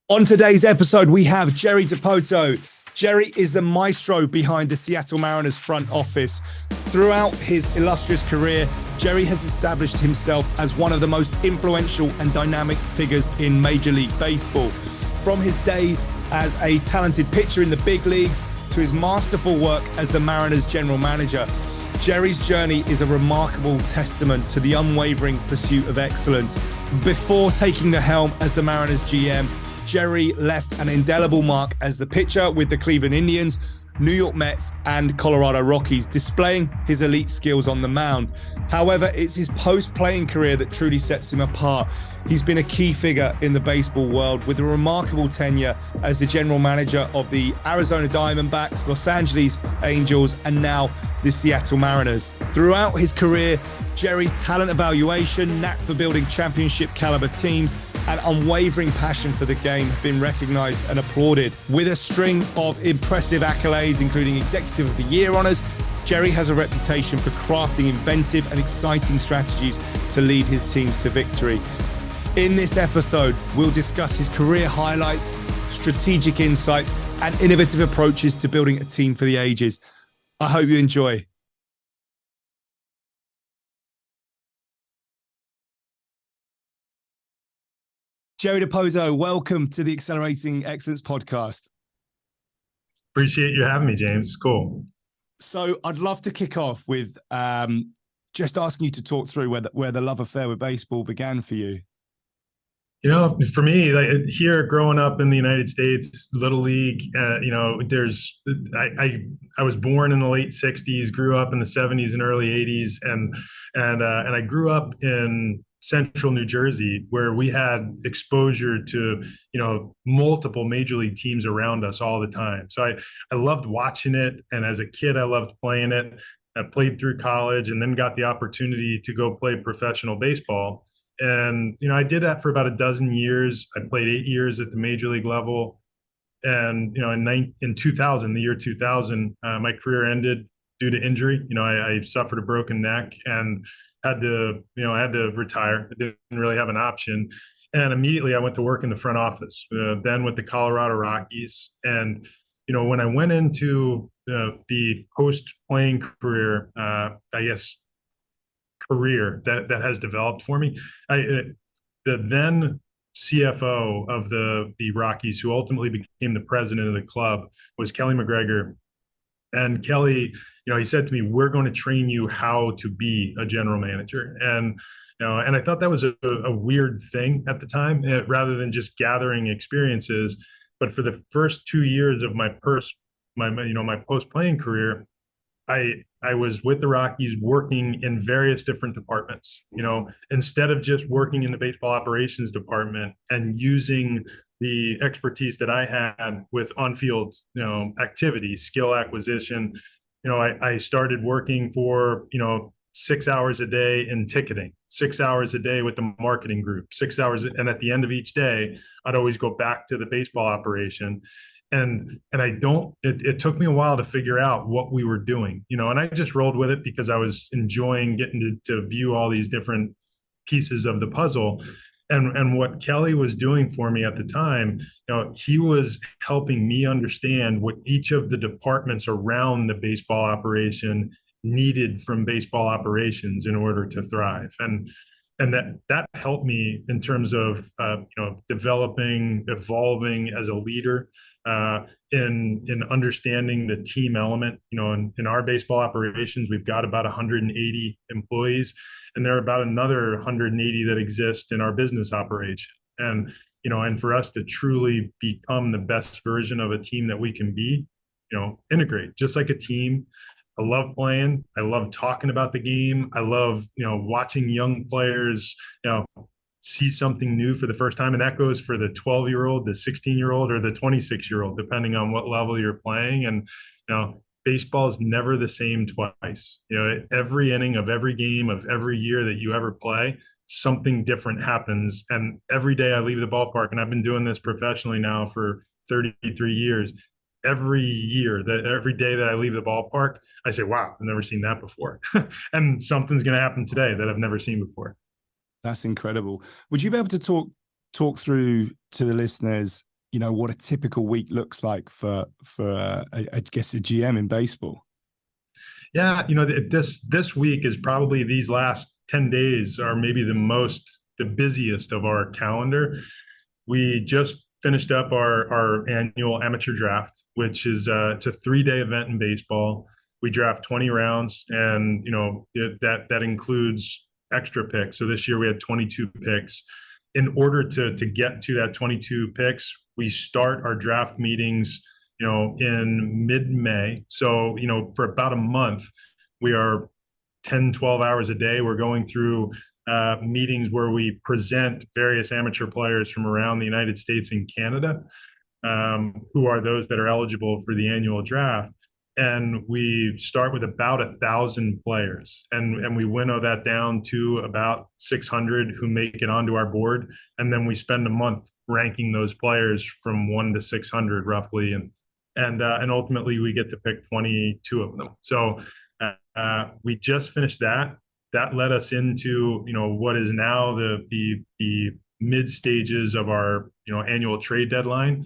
On today's episode, we have Jerry Dipoto. Jerry is the maestro behind the Seattle Mariners front office. Throughout his illustrious career, Jerry has established himself as one of the most influential and dynamic figures in Major League Baseball. From his days as a talented pitcher in the big leagues to his masterful work as the Mariners general manager, Jerry's journey is a remarkable testament to the unwavering pursuit of excellence. Before taking the helm as the Mariners GM, Jerry left an indelible mark as the pitcher with the Cleveland Indians, New York Mets, and Colorado Rockies, displaying his elite skills on the mound. However, it's his post-playing career that truly sets him apart. He's been a key figure in the baseball world with a remarkable tenure as the general manager of the Arizona Diamondbacks, Los Angeles Angels, and now the Seattle Mariners. Throughout his career, Jerry's talent evaluation, knack for building championship-calibre teams, and unwavering passion for the game have been recognized and applauded. With a string of impressive accolades, including Executive of the Year honors, Jerry has a reputation for crafting inventive and exciting strategies to lead his teams to victory. In this episode, we'll discuss his career highlights, strategic insights, and innovative approaches to building a team for the ages. I hope you enjoy. Jerry Dipoto, welcome to the Accelerating Excellence podcast. Appreciate you having me, James. Cool. So I'd love to kick off with just asking you to talk through where the love affair with baseball began for you. You know, for me, like here, growing up in the United States, Little League, I was born in the late '60s, grew up in the '70s and early '80s, and I grew up in Central New Jersey, where we had exposure to, multiple major league teams around us all the time. So I loved watching it. And as a kid, I loved playing it. I played through college and then got the opportunity to go play professional baseball. And, I did that for about a dozen years. I played 8 years at the major league level. And, in 2000, the year 2000, my career ended due to injury. I suffered a broken neck and had to retire. I didn't really have an option. And immediately I went to work in the front office, then with the Colorado Rockies. And, when I went into the post-playing career, career that has developed for me, the then CFO of the Rockies, who ultimately became the president of the club, was Kelly McGregor. And Kelly, he said to me, "We're going to train you how to be a general manager." And and I thought that was a weird thing at the time, rather than just gathering experiences. But for the first 2 years of my post-playing career, I was with the Rockies working in various different departments. Instead of just working in the baseball operations department and using the expertise that I had with on-field, activities, skill acquisition, I started working for, 6 hours a day in ticketing, 6 hours a day with the marketing group, 6 hours. And at the end of each day, I'd always go back to the baseball operation. And it took me a while to figure out what we were doing, and I just rolled with it because I was enjoying getting to view all these different pieces of the puzzle. And what Kelly was doing for me at the time, he was helping me understand what each of the departments around the baseball operation needed from baseball operations in order to thrive. And that helped me in terms of developing, evolving as a leader, in understanding the team element. In our baseball operations, we've got about 180 employees, and there are about another 180 that exist in our business operation. And for us to truly become the best version of a team that we can be, integrate just like a team. I love playing. I love talking about the game. I love, watching young players, see something new for the first time. And that goes for the 12-year-old, the 16-year-old, or the 26-year-old, depending on what level you're playing. And, baseball is never the same twice. Every inning of every game of every year that you ever play, something different happens. And every day I leave the ballpark, and I've been doing this professionally now for 33 years. Every year, every day that I leave the ballpark, I say, "Wow, I've never seen that before." And something's going to happen today that I've never seen before. That's incredible. Would you be able to talk through to the listeners what a typical week looks like for I guess a GM in baseball. Yeah, this week is probably, these last 10 days are maybe the busiest of our calendar. We just finished up our annual amateur draft, which is it's a 3-day event in baseball. We draft 20 rounds, and that includes extra picks. So this year we had 22 picks. In order to get to that 22 picks, we start our draft meetings in mid-May. So for about a month, we are 10-12 hours a day. We're going through meetings where we present various amateur players from around the United States and Canada, who are those that are eligible for the annual draft. And we start with about 1,000 players, and we winnow that down to about 600 who make it onto our board. And then we spend a month ranking those players from 1 to 600 roughly. And ultimately we get to pick 22 of them. So we just finished that. That led us into what is now the mid stages of our annual trade deadline.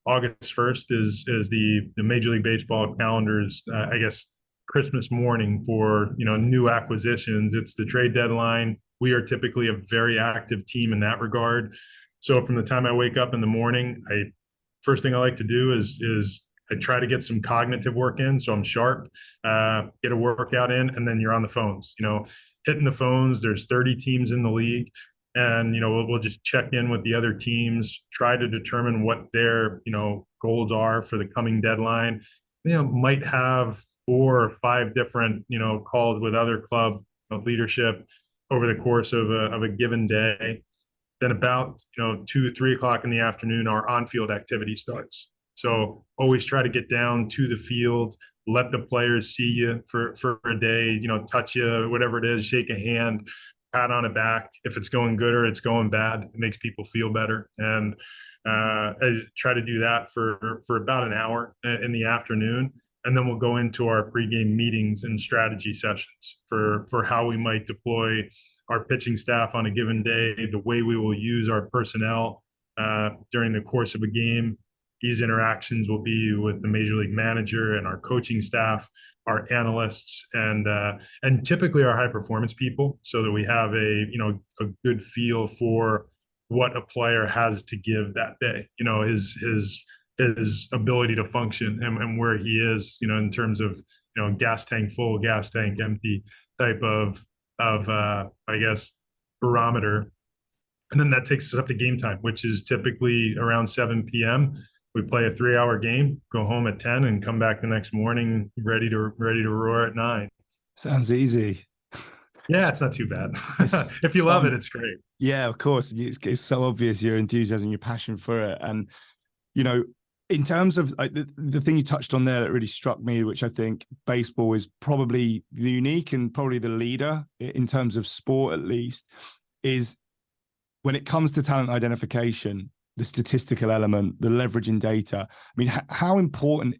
August 1st is the Major League Baseball calendar's I guess Christmas morning for new acquisitions. It's the trade deadline. We are typically a very active team in that regard. So from the time I wake up in the morning, first thing I like to do is I try to get some cognitive work in, so I'm sharp, get a workout in, and then you're on the phones, hitting the phones. There's 30 teams in the league, and we'll just check in with the other teams, try to determine what their goals are for the coming deadline. Might have 4 or 5 different calls with other club leadership over the course of a given day. Then about 2-3 o'clock in the afternoon, our on-field activity starts. So always try to get down to the field, let the players see you for a day, touch you, whatever it is, shake a hand, pat on the back. If it's going good or it's going bad, it makes people feel better. And I try to do that for about an hour in the afternoon. And then we'll go into our pregame meetings and strategy sessions for how we might deploy our pitching staff on a given day, the way we will use our personnel during the course of a game. These interactions will be with the major league manager and our coaching staff, our analysts, and typically our high performance people, so that we have a good feel for what a player has to give that day. His ability to function and where he is, in terms of gas tank full, gas tank empty type of I guess barometer. And then that takes us up to game time, which is typically around 7 p.m. We play a 3-hour game, go home at 10, and come back the next morning ready to roar at 9. Sounds easy. Yeah, it's not too bad. If you love it, it's great. Yeah, of course. It's so obvious your enthusiasm, your passion for it. And, in terms of the thing you touched on there that really struck me, which I think baseball is probably the unique and probably the leader in terms of sport, at least, is when it comes to talent identification, the statistical element, the leveraging data. I mean, how important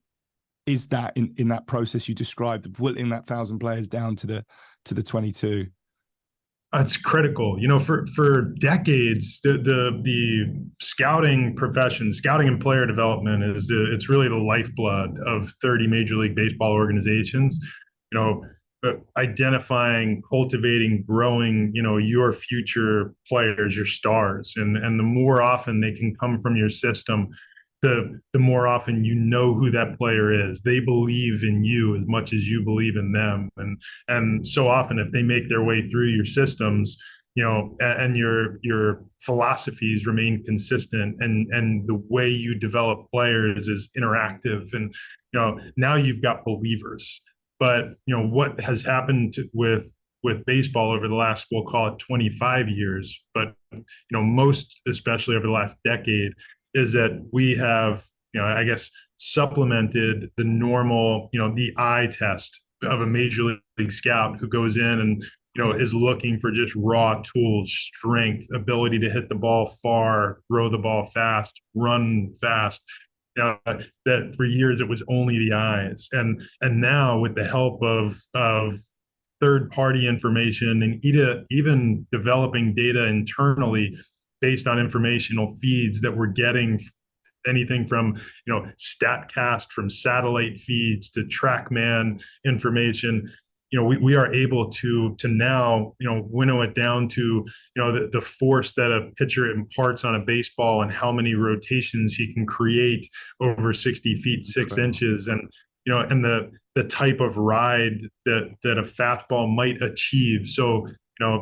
is that in that process you described of whittling that 1,000 players down to the 22? It's critical. For decades, the scouting profession, scouting and player development it's really the lifeblood of 30 Major League Baseball organizations. Identifying, cultivating, growing, your future players, your stars, and the more often they can come from your system, the more often who that player is. They believe in you as much as you believe in them, and so often if they make their way through your systems, and your philosophies remain consistent, and the way you develop players is interactive, and now you've got believers. But what has happened with baseball over the last, we'll call it 25 years, but most especially over the last decade, is that we have, I guess, supplemented the normal, the eye test of a major league scout who goes in and, is looking for just raw tools, strength, ability to hit the ball far, throw the ball fast, run fast. That for years it was only the eyes. And now with the help of third-party information and even developing data internally based on informational feeds that we're getting anything from, StatCast, from satellite feeds to TrackMan information. We are able to now, winnow it down to, the force that a pitcher imparts on a baseball and how many rotations he can create over 60 feet, 6 inches. And, and the type of ride that a fastball might achieve. So,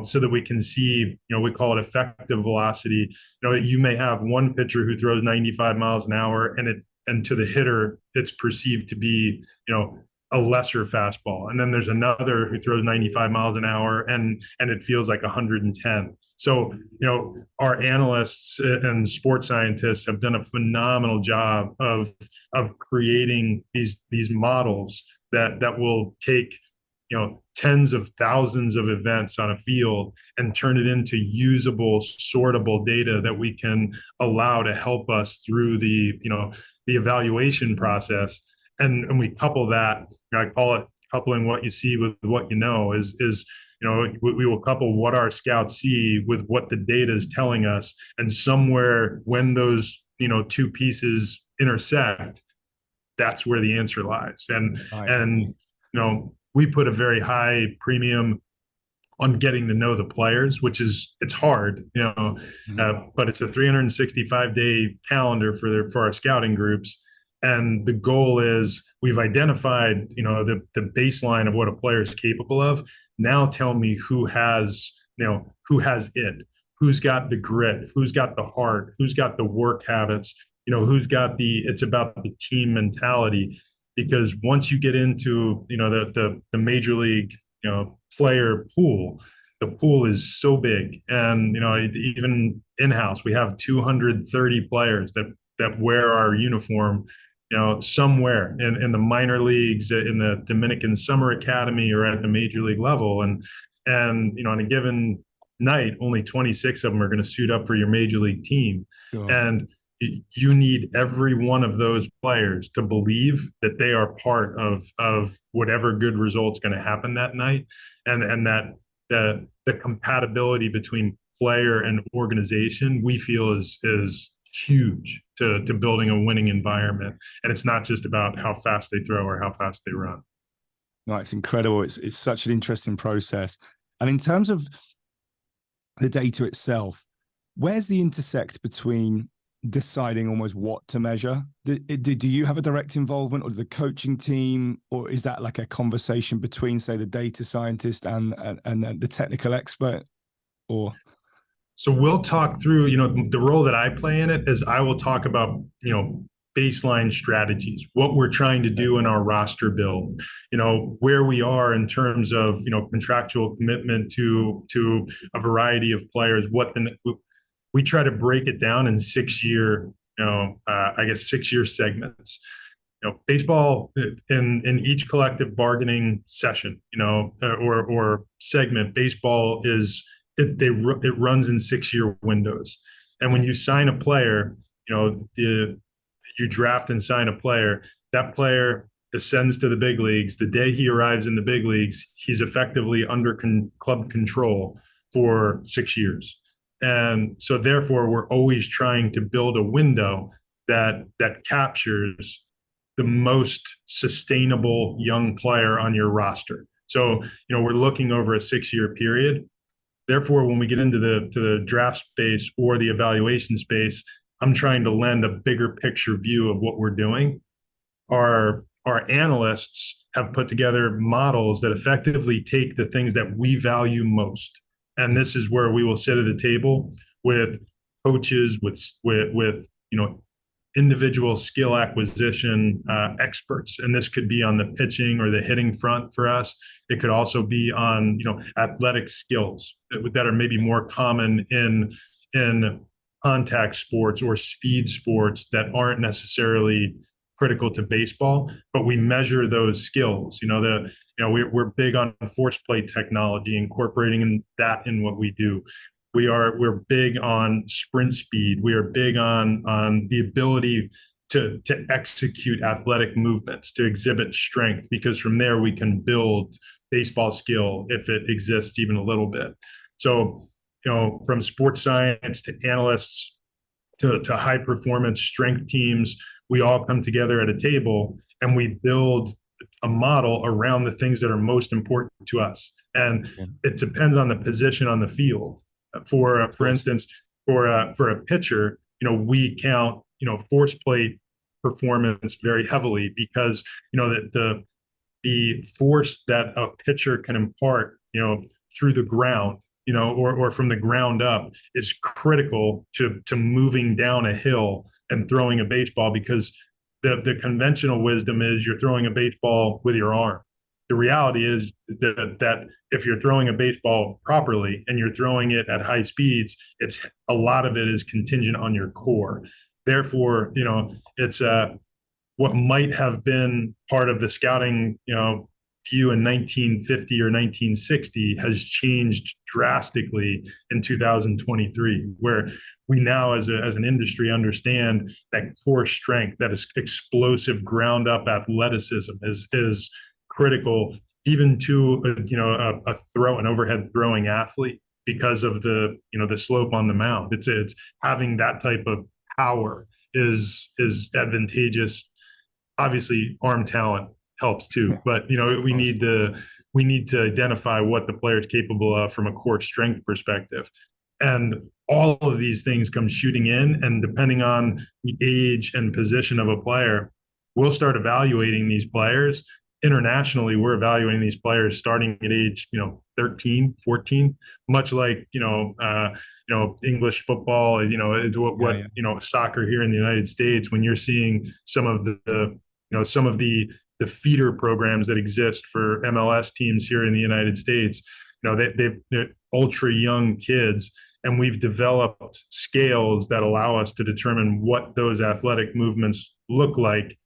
so that we can see, we call it effective velocity. You may have one pitcher who throws 95 miles an hour and to the hitter, it's perceived to be, a lesser fastball. And then there's another who throws 95 miles an hour and it feels like 110. So, our analysts and sports scientists have done a phenomenal job of creating these models that will take, tens of thousands of events on a field and turn it into usable, sortable data that we can allow to help us through the evaluation process. And we couple that, I call it coupling what you see with what you know, is we will couple what our scouts see with what the data is telling us. And somewhere when those, two pieces intersect, that's where the answer lies. And we put a very high premium on getting to know the players, which it's hard, but it's a 365-day calendar for our scouting groups. And the goal is we've identified, the baseline of what a player is capable of. Now tell me who has it, who's got the grit, who's got the heart, who's got the work habits, who's got it's about the team mentality. Because once you get into, the major league, player pool, the pool is so big. And, even in-house, we have 230 players that wear our uniform, somewhere in the minor leagues, in the Dominican Summer Academy, or at the major league level. And on a given night, only 26 of them are going to suit up for your major league team. Sure. And you need every one of those players to believe that they are part of whatever good result's going to happen that night. And that the compatibility between player and organization, we feel is huge to building a winning environment. And it's not just about how fast they throw or how fast they run. No, it's incredible. It's such an interesting process. And in terms of the data itself, where's the intersect between deciding almost what to measure? Do you have a direct involvement, or the coaching team, or is that like a conversation between, say, the data scientist and the technical expert? Or so we'll talk through, the role that I play in it is I will talk about, baseline strategies, what we're trying to do in our roster build, where we are in terms of, contractual commitment to a variety of players. We try to break it down in 6-year, 6-year segments. Baseball in each collective bargaining session, or segment, baseball it runs in 6-year windows. And when you sign a player, you draft and sign a player, that player ascends to the big leagues. The day he arrives in the big leagues, he's effectively under club control for 6 years. And so therefore, we're always trying to build a window that captures the most sustainable young player on your roster. So, we're looking over a 6-year period. Therefore, when we get into the draft space or the evaluation space, I'm trying to lend a bigger picture view of what we're doing. Our analysts have put together models that effectively take the things that we value most. And this is where we will sit at a table with coaches, with individual skill acquisition experts. And this could be on the pitching or the hitting front for us. It could also be on, athletic skills that are maybe more common in contact sports or speed sports that aren't necessarily critical to baseball, but we measure those skills. We're big on force plate technology, incorporating that in what we do. We're big on sprint speed. We are big on the ability to execute athletic movements, to exhibit strength, because from there we can build baseball skill if it exists even a little bit. So, from sports science to analysts, to high performance strength teams. We all come together at a table and we build a model around the things that are most important to us. And Yeah. it depends on the position on the field. For instance, for a pitcher, we count force plate performance very heavily because the force that a pitcher can impart through the ground or from the ground up is critical to moving down a hill and throwing a baseball, because the conventional wisdom is you're throwing a baseball with your arm. The reality is that if you're throwing a baseball properly and you're throwing it at high speeds, it's a lot of it is contingent on your core. Therefore, it's what might have been part of the scouting, view in 1950 or 1960 has changed drastically in 2023, where we now as an industry understand that core strength, that is explosive ground up athleticism is critical even to an overhead throwing athlete, because of the slope on the mound. It's having that type of power is advantageous. Obviously arm talent helps too, but we need to identify what the player is capable of from a core strength perspective. And all of these things come shooting in, and depending on the age and position of a player, we'll start evaluating these players. Internationally, we're evaluating these players starting at age 13, 14, much like English football, soccer here in the United States. When you're seeing some of the feeder programs that exist for MLS teams here in the United States, they're ultra young kids, and we've developed scales that allow us to determine what those athletic movements look like.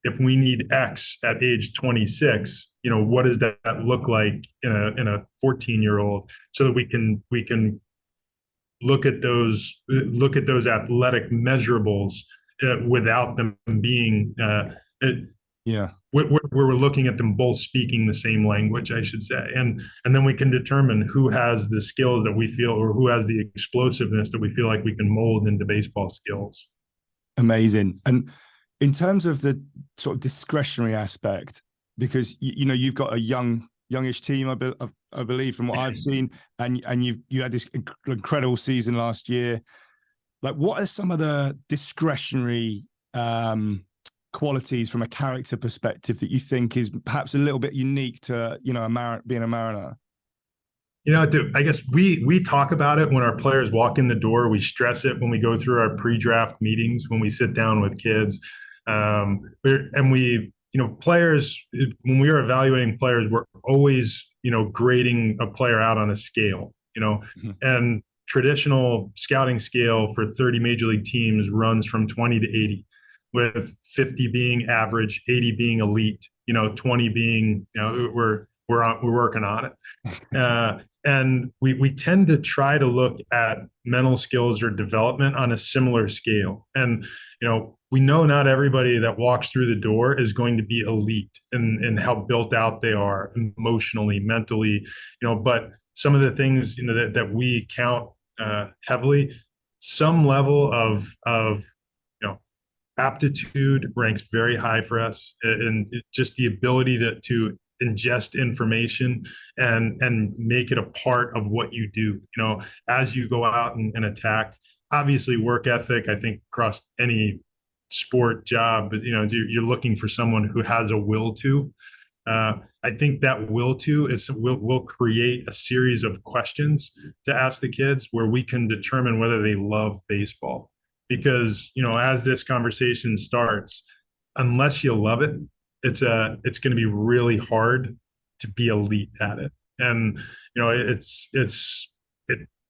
If we need X at age 26, what does that look like in a 14-year-old, so that we can look at those athletic measurables without them being we're looking at them both speaking the same language, I should say, and then we can determine who has the skills that we feel, or who has the explosiveness that we feel like we can mold into baseball skills. Amazing. And in terms of the sort of discretionary aspect, because you've got a youngish team, I believe, from what I've seen, and you had this incredible season last year. Like, what are some of the discretionary qualities from a character perspective that you think is perhaps a little bit unique to being a Mariner? I guess we talk about it when our players walk in the door. We stress it when we go through our pre-draft meetings, when we sit down with kids. Players, when we are evaluating players, we're always, grading a player out on a scale, and traditional scouting scale for 30 major league teams runs from 20 to 80, with 50 being average, 80 being elite, 20 being, we're working on it. And we tend to try to look at mental skills or development on a similar scale. And, we know not everybody that walks through the door is going to be elite in how built out they are emotionally, mentally, but some of the things, that we count heavily, some level of aptitude ranks very high for us, and just the ability to ingest information and make it a part of what you do, as you go out and attack. Obviously, work ethic, I think, across any sport job, but you're looking for someone who has a will to. I think that will create a series of questions to ask the kids where we can determine whether they love baseball. Because, as this conversation starts, unless you love it, it's going to be really hard to be elite at it. And,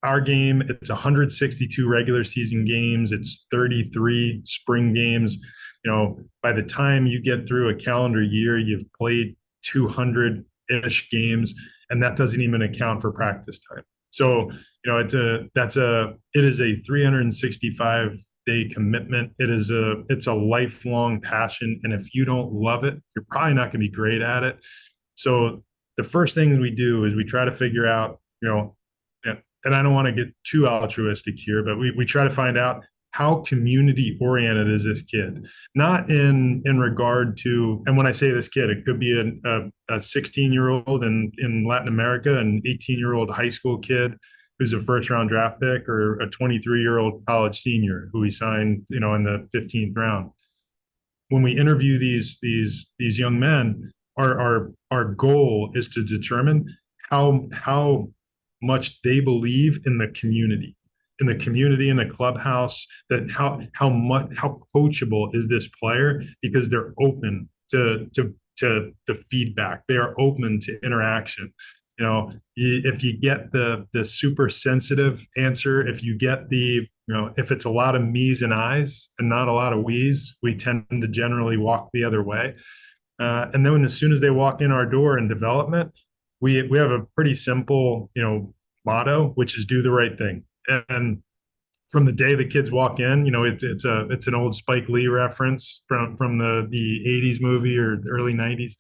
our game, it's 162 regular season games. It's 33 spring games. By the time you get through a calendar year, you've played 200-ish games, and that doesn't even account for practice time. So, it is a 365-day commitment. It's a lifelong passion. And if you don't love it, you're probably not going to be great at it. So the first things we do is we try to figure out, and I don't want to get too altruistic here, but we try to find out how community oriented is this kid, not in regard to, and when I say this kid, it could be a 16-year-old in Latin America, an 18-year-old high school kid who's a first round draft pick, or a 23-year-old college senior who we signed, in the 15th round. When we interview these young men, our goal is to determine how much they believe in the community, in the clubhouse, that how coachable is this player, because they're open to the feedback, they are open to interaction. If you get the super sensitive answer, if you get if it's a lot of me's and I's and not a lot of we's, we tend to generally walk the other way. And then as soon as they walk in our door in development, we have a pretty simple, motto, which is do the right thing. And from the day the kids walk in, it's an old Spike Lee reference from the 80s movie or early 90s.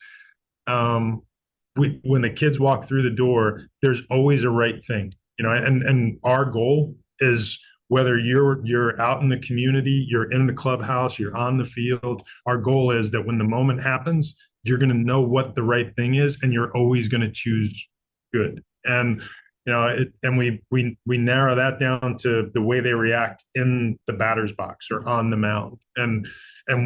When the kids walk through the door, there's always a right thing, and our goal is, whether you're out in the community, you're in the clubhouse, you're on the field, our goal is that when the moment happens, you're going to know what the right thing is, and you're always going to choose good. And we narrow that down to the way they react in the batter's box or on the mound, and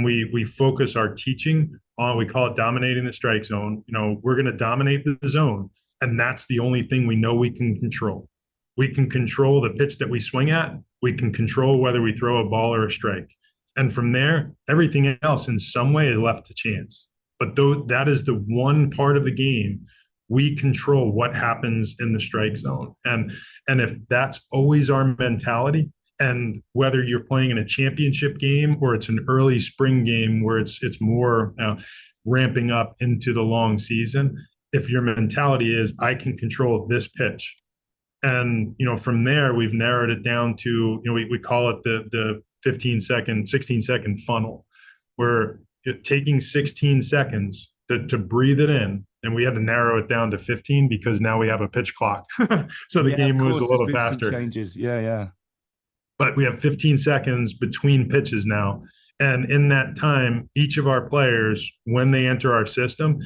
we focus our teaching on, we call it dominating the strike zone. We're going to dominate the zone, and that's the only thing we know we can control. We can control the pitch that we swing at. We can control whether we throw a ball or a strike. And from there, everything else in some way is left to chance. But that is the one part of the game we control, what happens in the strike zone. And if that's always our mentality, and whether you're playing in a championship game or it's an early spring game where it's more ramping up into the long season, if your mentality is, I can control this pitch. And, from there, we've narrowed it down to, we call it the 16-second funnel, where taking 16 seconds to breathe it in. And we had to narrow it down to 15 because now we have a pitch clock. So the game moves a little faster. Changes. Yeah. But we have 15 seconds between pitches now. And in that time, each of our players, when they enter our system,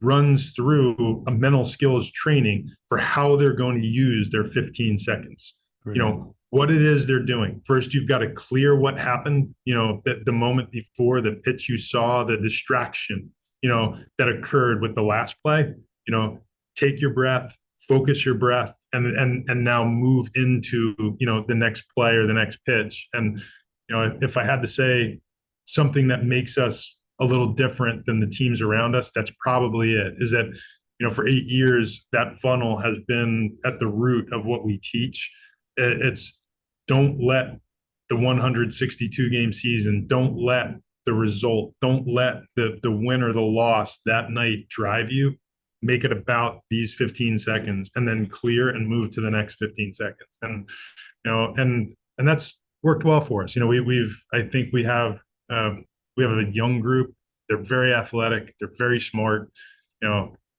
runs through a mental skills training for how they're going to use their 15 seconds. Brilliant. What it is they're doing. First, you've got to clear what happened, the moment before, the pitch you saw, the distraction, that occurred with the last play. Take your breath, focus your breath, and now move into, the next play or the next pitch. And, if I had to say something that makes us a little different than the teams around us, that's probably it, is that, for 8 years, that funnel has been at the root of what we teach. It's, don't let the 162 game season, don't let the result, don't let the win or the loss that night drive you. Make it about these 15 seconds, and then clear and move to the next 15 seconds. And, and that's worked well for us. I think we have a young group. They're very athletic. They're very smart.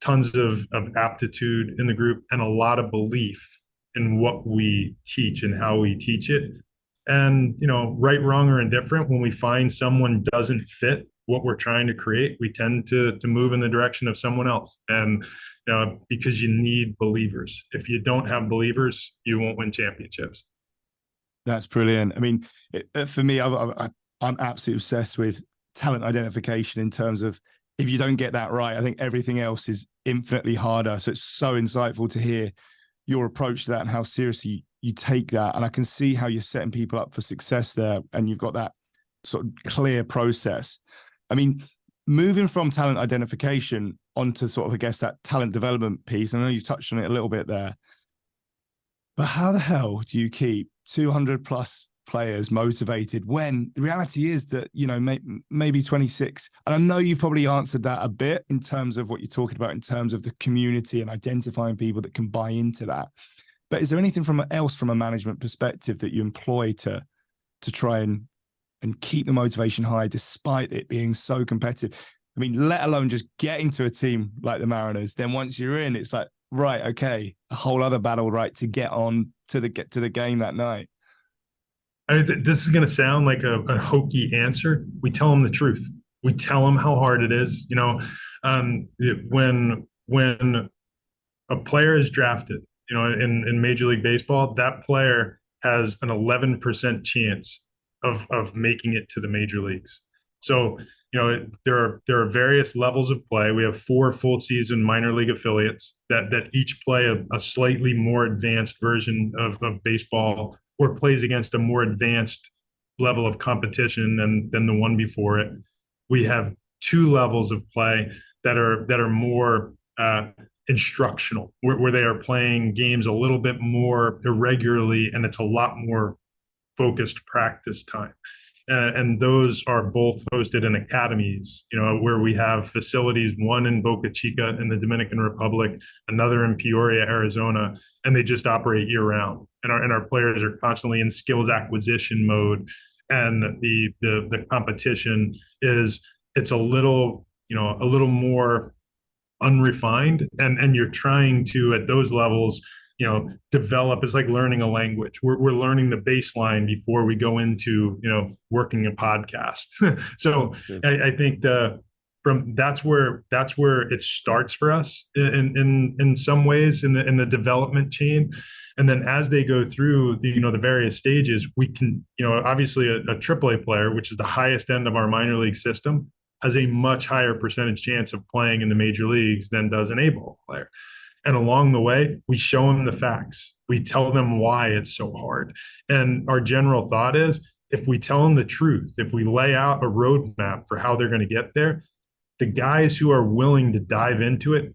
Tons of aptitude in the group, and a lot of belief in what we teach and how we teach it. And, right, wrong, or indifferent, when we find someone doesn't fit what we're trying to create, we tend to move in the direction of someone else. And, because you need believers. If you don't have believers, you won't win championships. That's brilliant. I mean, for me, I'm absolutely obsessed with talent identification, in terms of, if you don't get that right, I think everything else is infinitely harder. So it's so insightful to hear your approach to that and how seriously you take that. And I can see how you're setting people up for success there, and you've got that sort of clear process. I mean, moving from talent identification onto sort of, I guess, that talent development piece, I know you've touched on it a little bit there, but how the hell do you keep 200 plus players motivated when the reality is that, maybe 26, and I know you've probably answered that a bit in terms of what you're talking about in terms of the community and identifying people that can buy into that, but is there anything else from a management perspective that you employ to try and keep the motivation high despite it being so competitive? I mean, let alone just getting to a team like the Mariners, then once you're in, it's like, Right. Okay. A whole other battle, right, to get to the game that night. I mean, this is going to sound like a hokey answer. We tell them the truth. We tell them how hard it is. When a player is drafted, in Major League Baseball, that player has an 11% chance of making it to the major leagues. So, there are various levels of play. We have 4 full season minor league affiliates that each play a slightly more advanced version of baseball, or plays against a more advanced level of competition than the one before it. We have 2 levels of play that are more instructional, where they are playing games a little bit more irregularly, and it's a lot more focused practice time. And those are both hosted in academies, where we have facilities, one in Boca Chica in the Dominican Republic, another in Peoria, Arizona, and they just operate year round. And our players are constantly in skills acquisition mode. And the competition it's a little more unrefined, and you're trying to, at those levels, develop. It's like learning a language. We're learning the baseline before we go into working a podcast. So I think that's where it starts for us in some ways in the development chain. And then as they go through the various stages, we can, obviously a AAA player, which is the highest end of our minor league system, has a much higher percentage chance of playing in the major leagues than does an A-ball player. And along the way, we show them the facts. We tell them why it's so hard. And our general thought is, if we tell them the truth, if we lay out a roadmap for how they're going to get there, the guys who are willing to dive into it,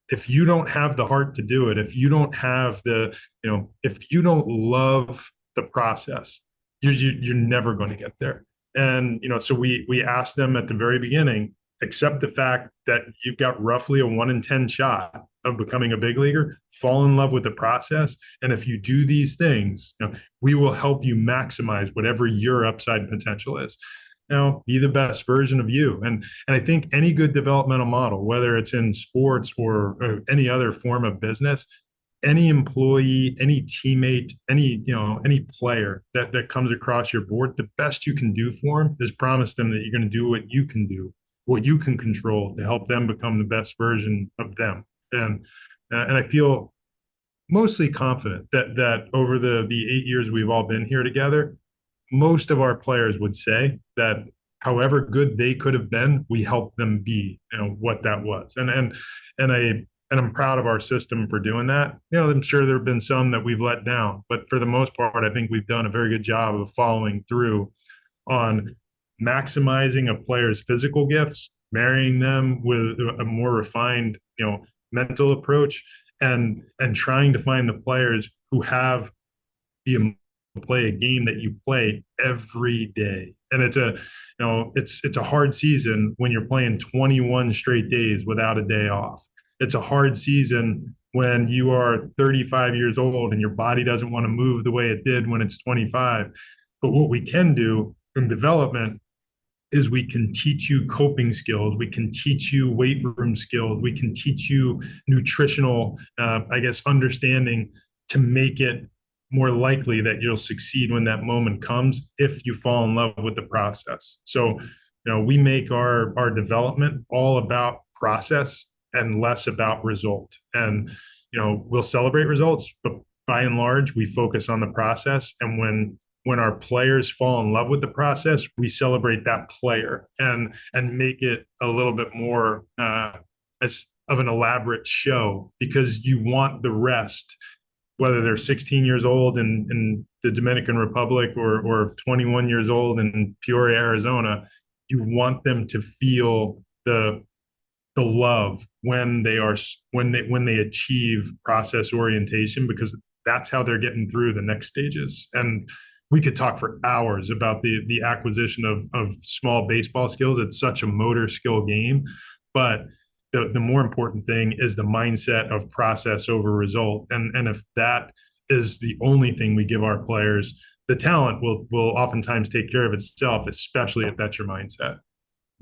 if you don't have the heart to do it, if you don't have if you don't love the process, you're never going to get there. And so we asked them at the very beginning, accept the fact that you've got roughly a 1 in 10 shot of becoming a big leaguer, fall in love with the process. And if you do these things, we will help you maximize whatever your upside potential is. Be the best version of you. And I think any good developmental model, whether it's in sports or any other form of business, any employee, any teammate, any player that comes across your board, the best you can do for them is promise them that you're going to do what you can do, what you can control, to help them become the best version of them. And I feel mostly confident that over the 8 years we've all been here together, most of our players would say that however good they could have been, we helped them be, what that was. And I'm proud of our system for doing that. I'm sure there have been some that we've let down, but for the most part, I think we've done a very good job of following through on maximizing a player's physical gifts, marrying them with a more refined, mental approach, and trying to find the players who have the play a game that you play every day. And it's a hard season when you're playing 21 straight days without a day off. It's a hard season when you are 35 years old and your body doesn't want to move the way it did when it's 25. But what we can do in development is we can teach you coping skills. We can teach you weight room skills. We can teach you nutritional, understanding, to make it more likely that you'll succeed when that moment comes, if you fall in love with the process. So, we make our development all about process and less about result. And, we'll celebrate results, but by and large, we focus on the process. And when our players fall in love with the process, we celebrate that player and make it a little bit more as of an elaborate show, because you want the rest, whether they're 16 years old in the Dominican Republic or 21 years old in Peoria, Arizona, you want them to feel the love when they achieve process orientation, because that's how they're getting through the next stages. And we could talk for hours about the acquisition of small baseball skills. It's such a motor skill game, but the more important thing is the mindset of process over result. And if that is the only thing we give our players, the talent will oftentimes take care of itself, especially if that's your mindset.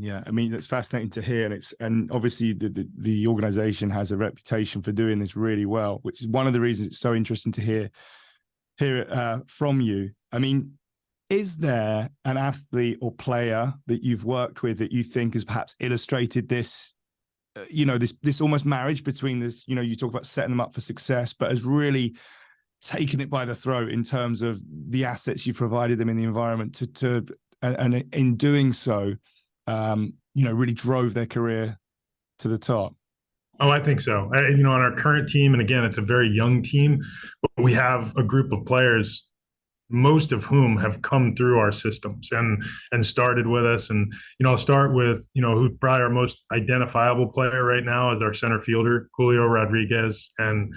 Yeah, I mean, that's fascinating to hear, and obviously the organization has a reputation for doing this really well, which is one of the reasons it's so interesting to hear it from you. I mean, is there an athlete or player that you've worked with that you think has perhaps illustrated this, this almost marriage between this, you talk about setting them up for success, but has really taken it by the throat in terms of the assets you've provided them in the environment and in doing so, really drove their career to the top? Oh, I think so. On our current team, and again, it's a very young team, but we have a group of players, most of whom have come through our systems and started with us. And I'll start with who probably our most identifiable player right now is our center fielder, Julio Rodriguez. And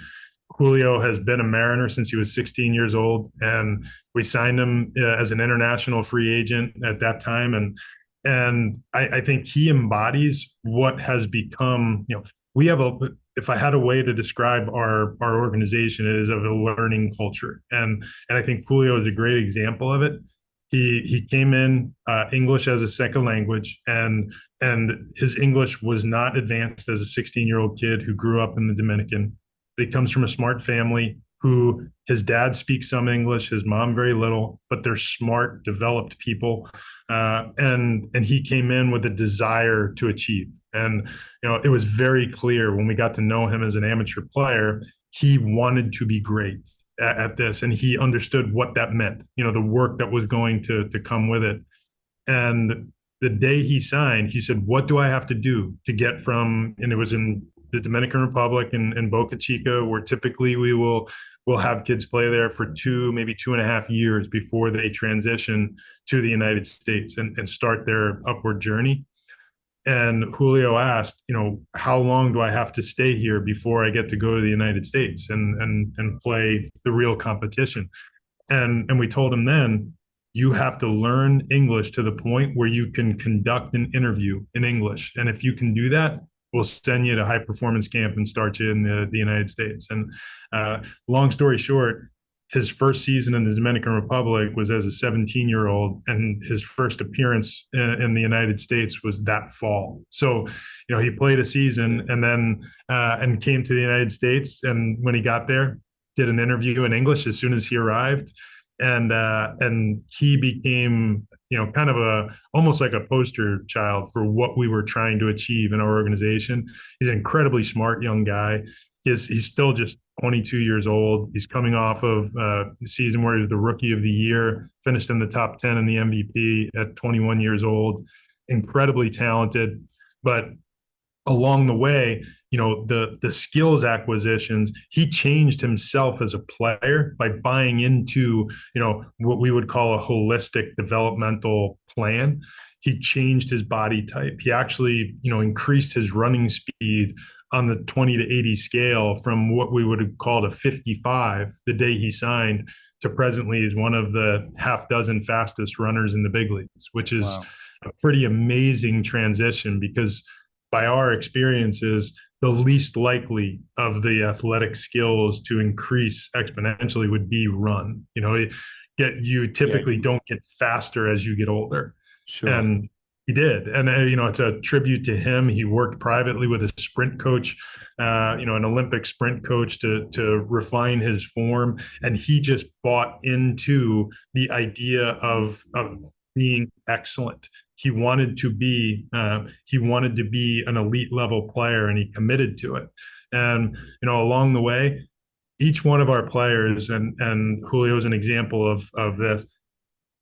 Julio has been a Mariner since he was 16 years old, and we signed him as an international free agent at that time. And I think he embodies what has become. We have if I had a way to describe our organization, it is of a learning culture, and I think Julio is a great example of it. He came in English as a second language, and his English was not advanced as a 16-year-old kid who grew up in the Dominican. He comes from a smart family who his dad speaks some English, his mom very little, but they're smart, developed people. And he came in with a desire to achieve. And, it was very clear when we got to know him as an amateur player, he wanted to be great at this. And he understood what that meant, the work that was going to come with it. And the day he signed, he said, "What do I have to do to get from," and it was in the Dominican Republic and Boca Chica, where typically we'll have kids play there for maybe 2.5 years before they transition to the United States and start their upward journey. And Julio asked, how long do I have to stay here before I get to go to the United States and play the real competition? And we told him then, you have to learn English to the point where you can conduct an interview in English. And if you can do that, we'll send you to high performance camp and start you in the United States. And long story short, his first season in the Dominican Republic was as a 17-year-old, and his first appearance in the United States was that fall. So, he played a season and then and came to the United States. And when he got there, did an interview in English as soon as he arrived. And he became, kind of almost like a poster child for what we were trying to achieve in our organization. He's an incredibly smart young guy. He's still just 22 years old. He's coming off of the season where he was the Rookie of the Year, finished in the top 10 in the MVP at 21 years old. Incredibly talented, but along the way, the skills acquisitions, he changed himself as a player by buying into, what we would call a holistic developmental plan. He changed his body type. He actually, increased his running speed on the 20 to 80 scale from what we would have called a 55 the day he signed to presently is one of the half dozen fastest runners in the big leagues, which is wow. A pretty amazing transition, because by our experiences, the least likely of the athletic skills to increase exponentially would be run. You typically don't get faster as you get older. Sure. And he did. And, it's a tribute to him. He worked privately with a sprint coach, an Olympic sprint coach to refine his form. And he just bought into the idea of being excellent. He wanted to be an elite level player, and he committed to it. And, along the way, each one of our players, and Julio is an example of this,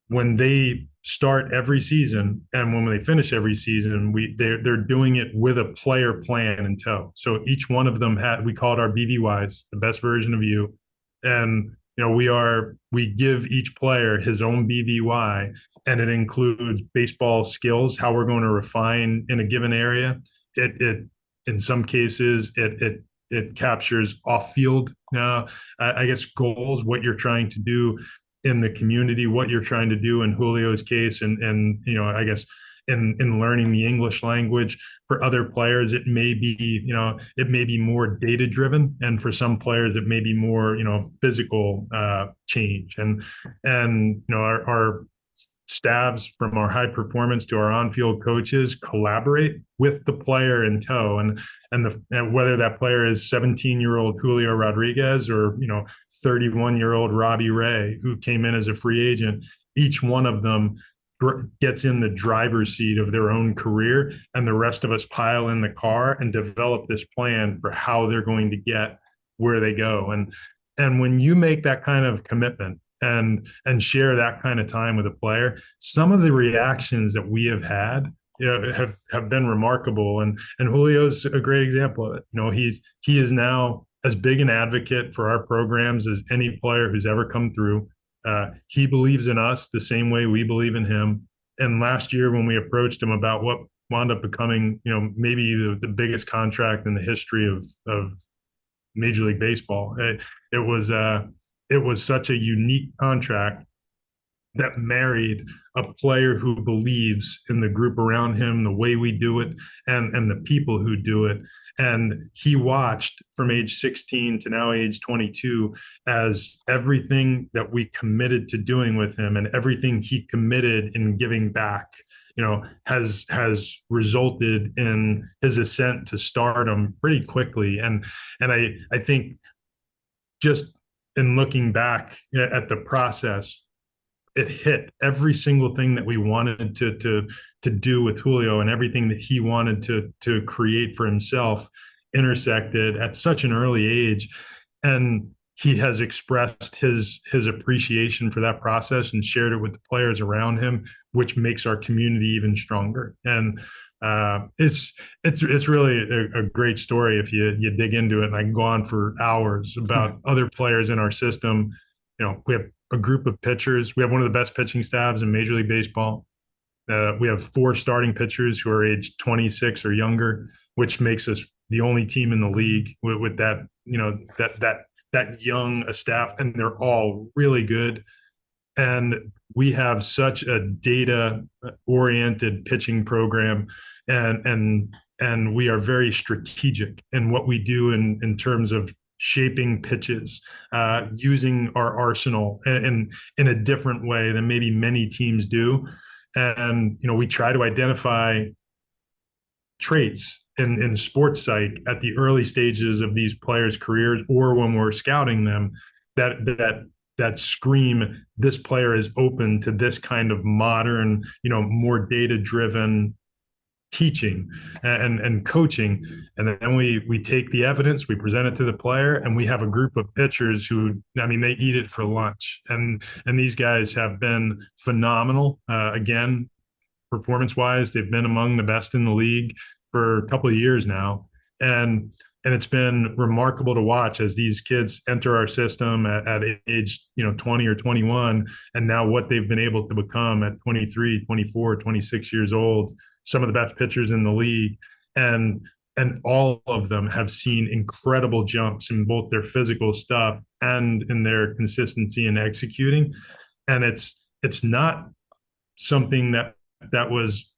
when they start every season and when they finish every season, they're doing it with a player plan in tow. So each one of them we call it our BVYs, the best version of you. And, we give each player his own BVY, and it includes baseball skills, how we're going to refine in a given area. It in some cases, it captures off-field, I guess, goals, what you're trying to do in the community, what you're trying to do in Julio's case, and I guess in learning the English language. For other players, it may be more data driven, and for some players, it may be more physical change. And our staffs from our high performance to our on-field coaches collaborate with the player in tow, and whether that player is 17-year-old Julio Rodriguez or 31-year-old Robbie Ray, who came in as a free agent, each one of them gets in the driver's seat of their own career, and the rest of us pile in the car and develop this plan for how they're going to get where they go. And when you make that kind of commitment and share that kind of time with a player, some of the reactions that we have had have been remarkable. And Julio's a great example of it. He is now as big an advocate for our programs as any player who's ever come through. He believes in us the same way we believe in him. And last year, when we approached him about what wound up becoming, maybe the biggest contract in the history of Major League Baseball, it was such a unique contract that married a player who believes in the group around him, the way we do it, and the people who do it. And he watched from age 16 to now age 22 as everything that we committed to doing with him and everything he committed in giving back, has resulted in his ascent to stardom pretty quickly. And I think just in looking back at the process, it hit every single thing that we wanted to do with Julio, and everything that he wanted to create for himself intersected at such an early age. And he has expressed his appreciation for that process and shared it with the players around him, which makes our community even stronger. And it's really a great story if you dig into it. And I can go on for hours about other players in our system. We have a group of pitchers. We have one of the best pitching staffs in Major League Baseball. We have 4 starting pitchers who are age 26 or younger, which makes us the only team in the league with that, that young a staff, and they're all really good. And we have such a data-oriented pitching program, and we are very strategic in what we do in terms of shaping pitches, using our arsenal in a different way than maybe many teams do. And, we try to identify traits in sports psych at the early stages of these players' careers, or when we're scouting them, that scream, this player is open to this kind of modern, more data-driven teaching and coaching. And then we take the evidence, we present it to the player, and we have a group of pitchers who, they eat it for lunch. And these guys have been phenomenal. Again, performance-wise, they've been among the best in the league for a couple of years now. And it's been remarkable to watch as these kids enter our system at age 20 or 21, and now what they've been able to become at 23, 24, 26 years old, some of the best pitchers in the league. And all of them have seen incredible jumps in both their physical stuff and in their consistency in executing. And it's not something that was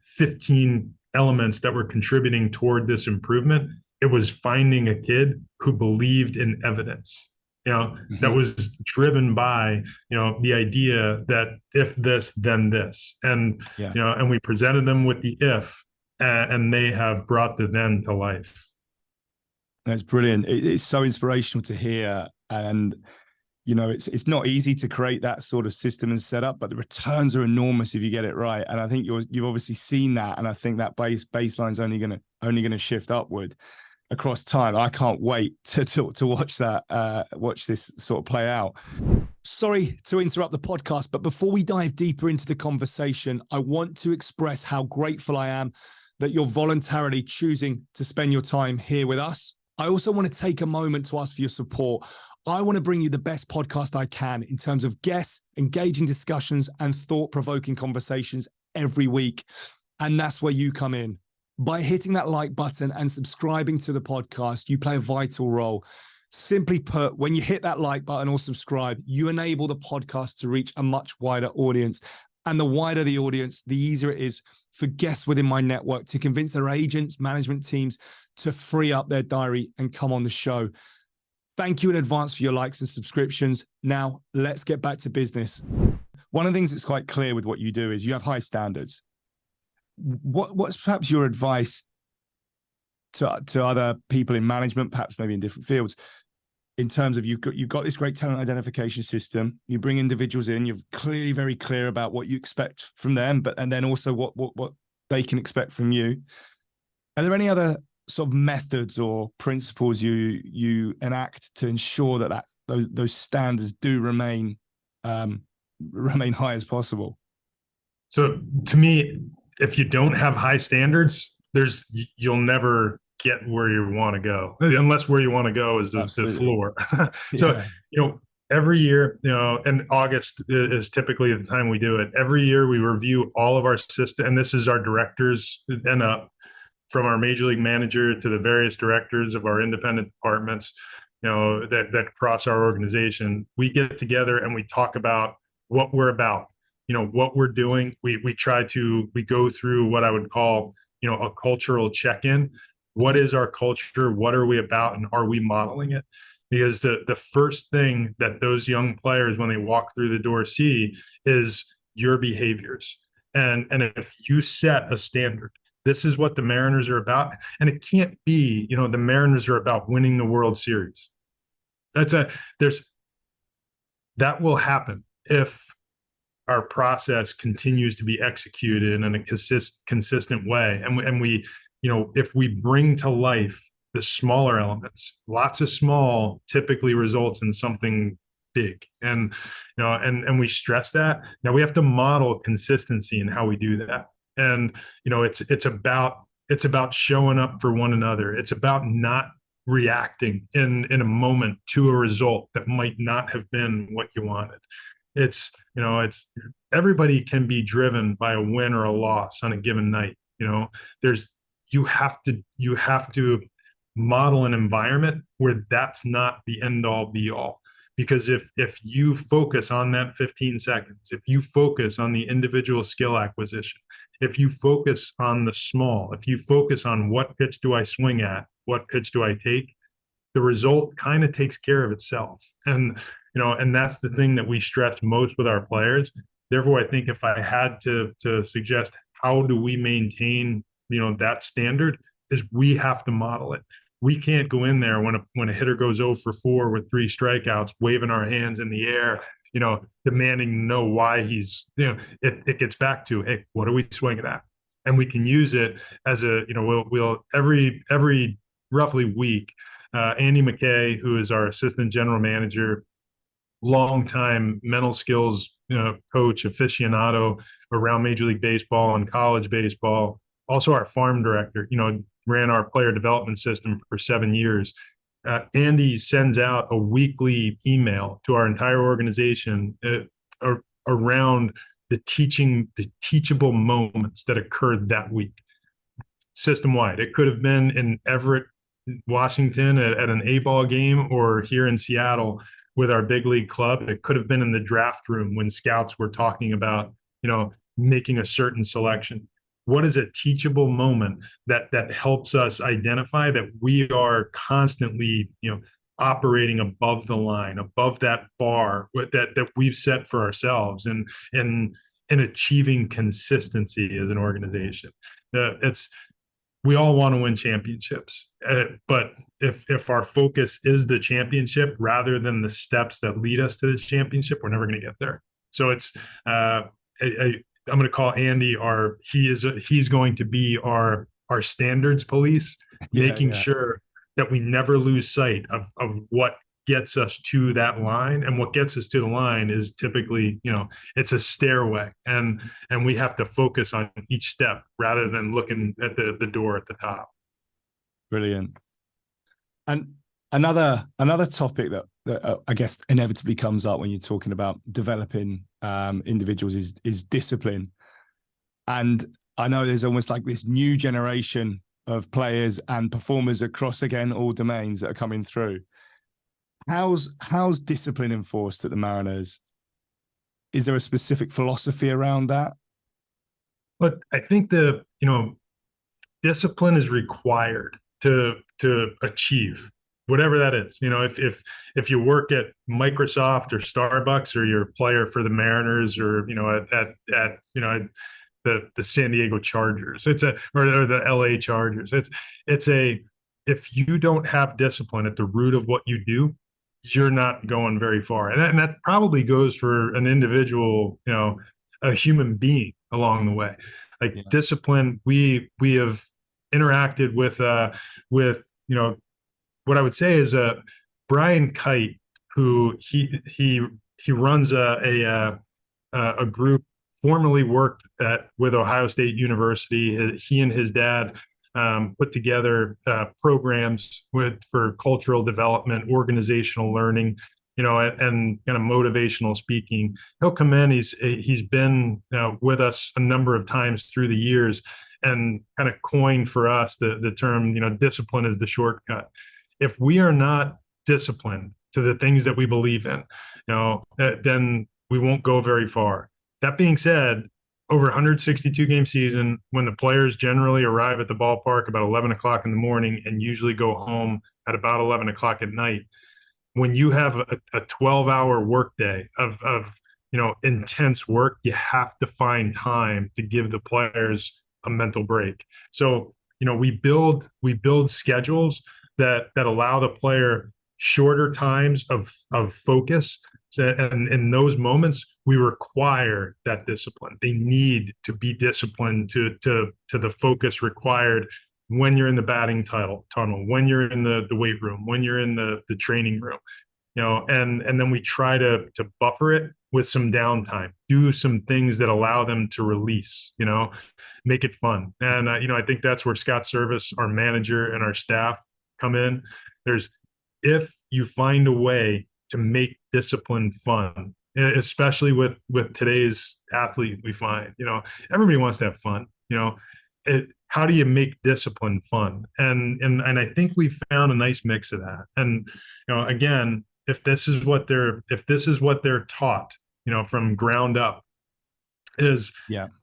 15 elements that were contributing toward this improvement. It was finding a kid who believed in evidence, that was driven by, the idea that if this, then this. And, and we presented them with the if, and they have brought the then to life. That's brilliant. It's so inspirational to hear. And, it's not easy to create that sort of system and setup, but the returns are enormous if you get it right. And I think you've obviously seen that. And I think that baseline is only going to shift upward across time. I can't wait to watch that, watch this sort of play out. Sorry to interrupt the podcast, but before we dive deeper into the conversation, I want to express how grateful I am that you're voluntarily choosing to spend your time here with us. I also want to take a moment to ask for your support. I want to bring you the best podcast I can in terms of guests, engaging discussions, and thought-provoking conversations every week. And that's where you come in. By hitting that like button and subscribing to the podcast, you play a vital role. Simply put, when you hit that like button or subscribe, you enable the podcast to reach a much wider audience. And the wider the audience, the easier it is for guests within my network to convince their agents, management teams to free up their diary and come on the show. Thank you in advance for your likes and subscriptions. Now, let's get back to business. one of the things that's quite clear with what you do is you have high standards. What's perhaps your advice to other people in management, perhaps maybe in different fields, in terms of you've got this great talent identification system, you bring individuals in, you're clearly very clear about what you expect from them, and then also what they can expect from you. Are there any other sort of methods or principles you enact to ensure that those standards do remain high as possible? So to me, if you don't have high standards, you'll never get where you want to go, unless where you want to go is the floor. So, every year, and August is typically the time we do it. Every year we review all of our system, and this is our directors and up from our major league manager to the various directors of our independent departments, that cross our organization. We get together and we talk about what we're about, what we're doing. We go through what I would call, a cultural check-in. What is our culture? What are we about? And are we modeling it? Because the first thing that those young players, when they walk through the door, see is your behaviors. And if you set a standard, this is what the Mariners are about. And it can't be, the Mariners are about winning the World Series. That will happen if our process continues to be executed in a consistent way. And we, if we bring to life the smaller elements, lots of small typically results in something big. And, and we stress that. Now we have to model consistency in how we do that. And, it's about showing up for one another. It's about not reacting in a moment to a result that might not have been what you wanted. It's everybody can be driven by a win or a loss on a given night. You have to model an environment where that's not the end all be all. Because if you focus on that 15 seconds, if you focus on the individual skill acquisition, if you focus on the small, if you focus on what pitch do I swing at, what pitch do I take, the result kind of takes care of itself. And that's the thing that we stress most with our players. Therefore, I think if I had to suggest how do we maintain, that standard, is we have to model it. We can't go in there when a hitter goes 0 for 4 with 3 strikeouts, waving our hands in the air, demanding to know why he's, it gets back to, hey, what are we swinging at? And we can use it as a, we'll every roughly week, Andy McKay, who is our assistant general manager, longtime mental skills coach, aficionado around Major League Baseball and college baseball, also our farm director, ran our player development system for 7 years. Andy sends out a weekly email to our entire organization around the teachable moments that occurred that week, system-wide. It could have been in Everett, Washington at an A-ball game, or here in Seattle with our big league club. It could have been in the draft room when scouts were talking about, making a certain selection. What is a teachable moment that helps us identify that we are constantly, operating above the line, above that bar that we've set for ourselves, and in achieving consistency as an organization? We all want to win championships, but if our focus is the championship rather than the steps that lead us to the championship, we're never going to get there. So it's I'm going to call Andy he's going to be our standards police, making sure that we never lose sight of what gets us to that line. And what gets us to the line is typically, it's a stairway, and we have to focus on each step rather than looking at the door at the top. Brilliant. And another topic that I guess inevitably comes up when you're talking about developing individuals is discipline. And I know there's almost like this new generation of players and performers across, again, all domains that are coming through. How's discipline enforced at the Mariners? Is there a specific philosophy around that? But I think discipline is required to achieve. whatever that is. If you work at Microsoft or Starbucks, or you're a player for the Mariners, or at the San Diego Chargers, or the LA Chargers. It's a if you don't have discipline at the root of what you do, you're not going very far. And that probably goes for an individual, a human being along the way. Like discipline, we have interacted with what I would say is Brian Kite, who he runs a group, formerly worked with Ohio State University. He and his dad put together programs for cultural development, organizational learning, and kind of motivational speaking. He'll come in. He's been with us a number of times through the years, and kind of coined for us the term, discipline is the shortcut. If we are not disciplined to the things that we believe in, then we won't go very far. That being said, over 162 game season, when the players generally arrive at the ballpark about 11 o'clock in the morning and usually go home at about 11 o'clock at night, when you have a 12-hour workday of intense work, you have to find time to give the players a mental break. So, we build schedules that allow the player shorter times of focus. And in those moments, we require that discipline. They need to be disciplined to the focus required when you're in the batting tunnel, when you're in the weight room, when you're in the training room, and then we try to buffer it with some downtime, do some things that allow them to release, make it fun. And, I think that's where Scott Service, our manager, and our staff come in. If you find a way to make discipline fun, especially with today's athlete, we find, everybody wants to have fun, how do you make discipline fun? And I think we found a nice mix of that. And, again, if this is what they're taught, from ground up, is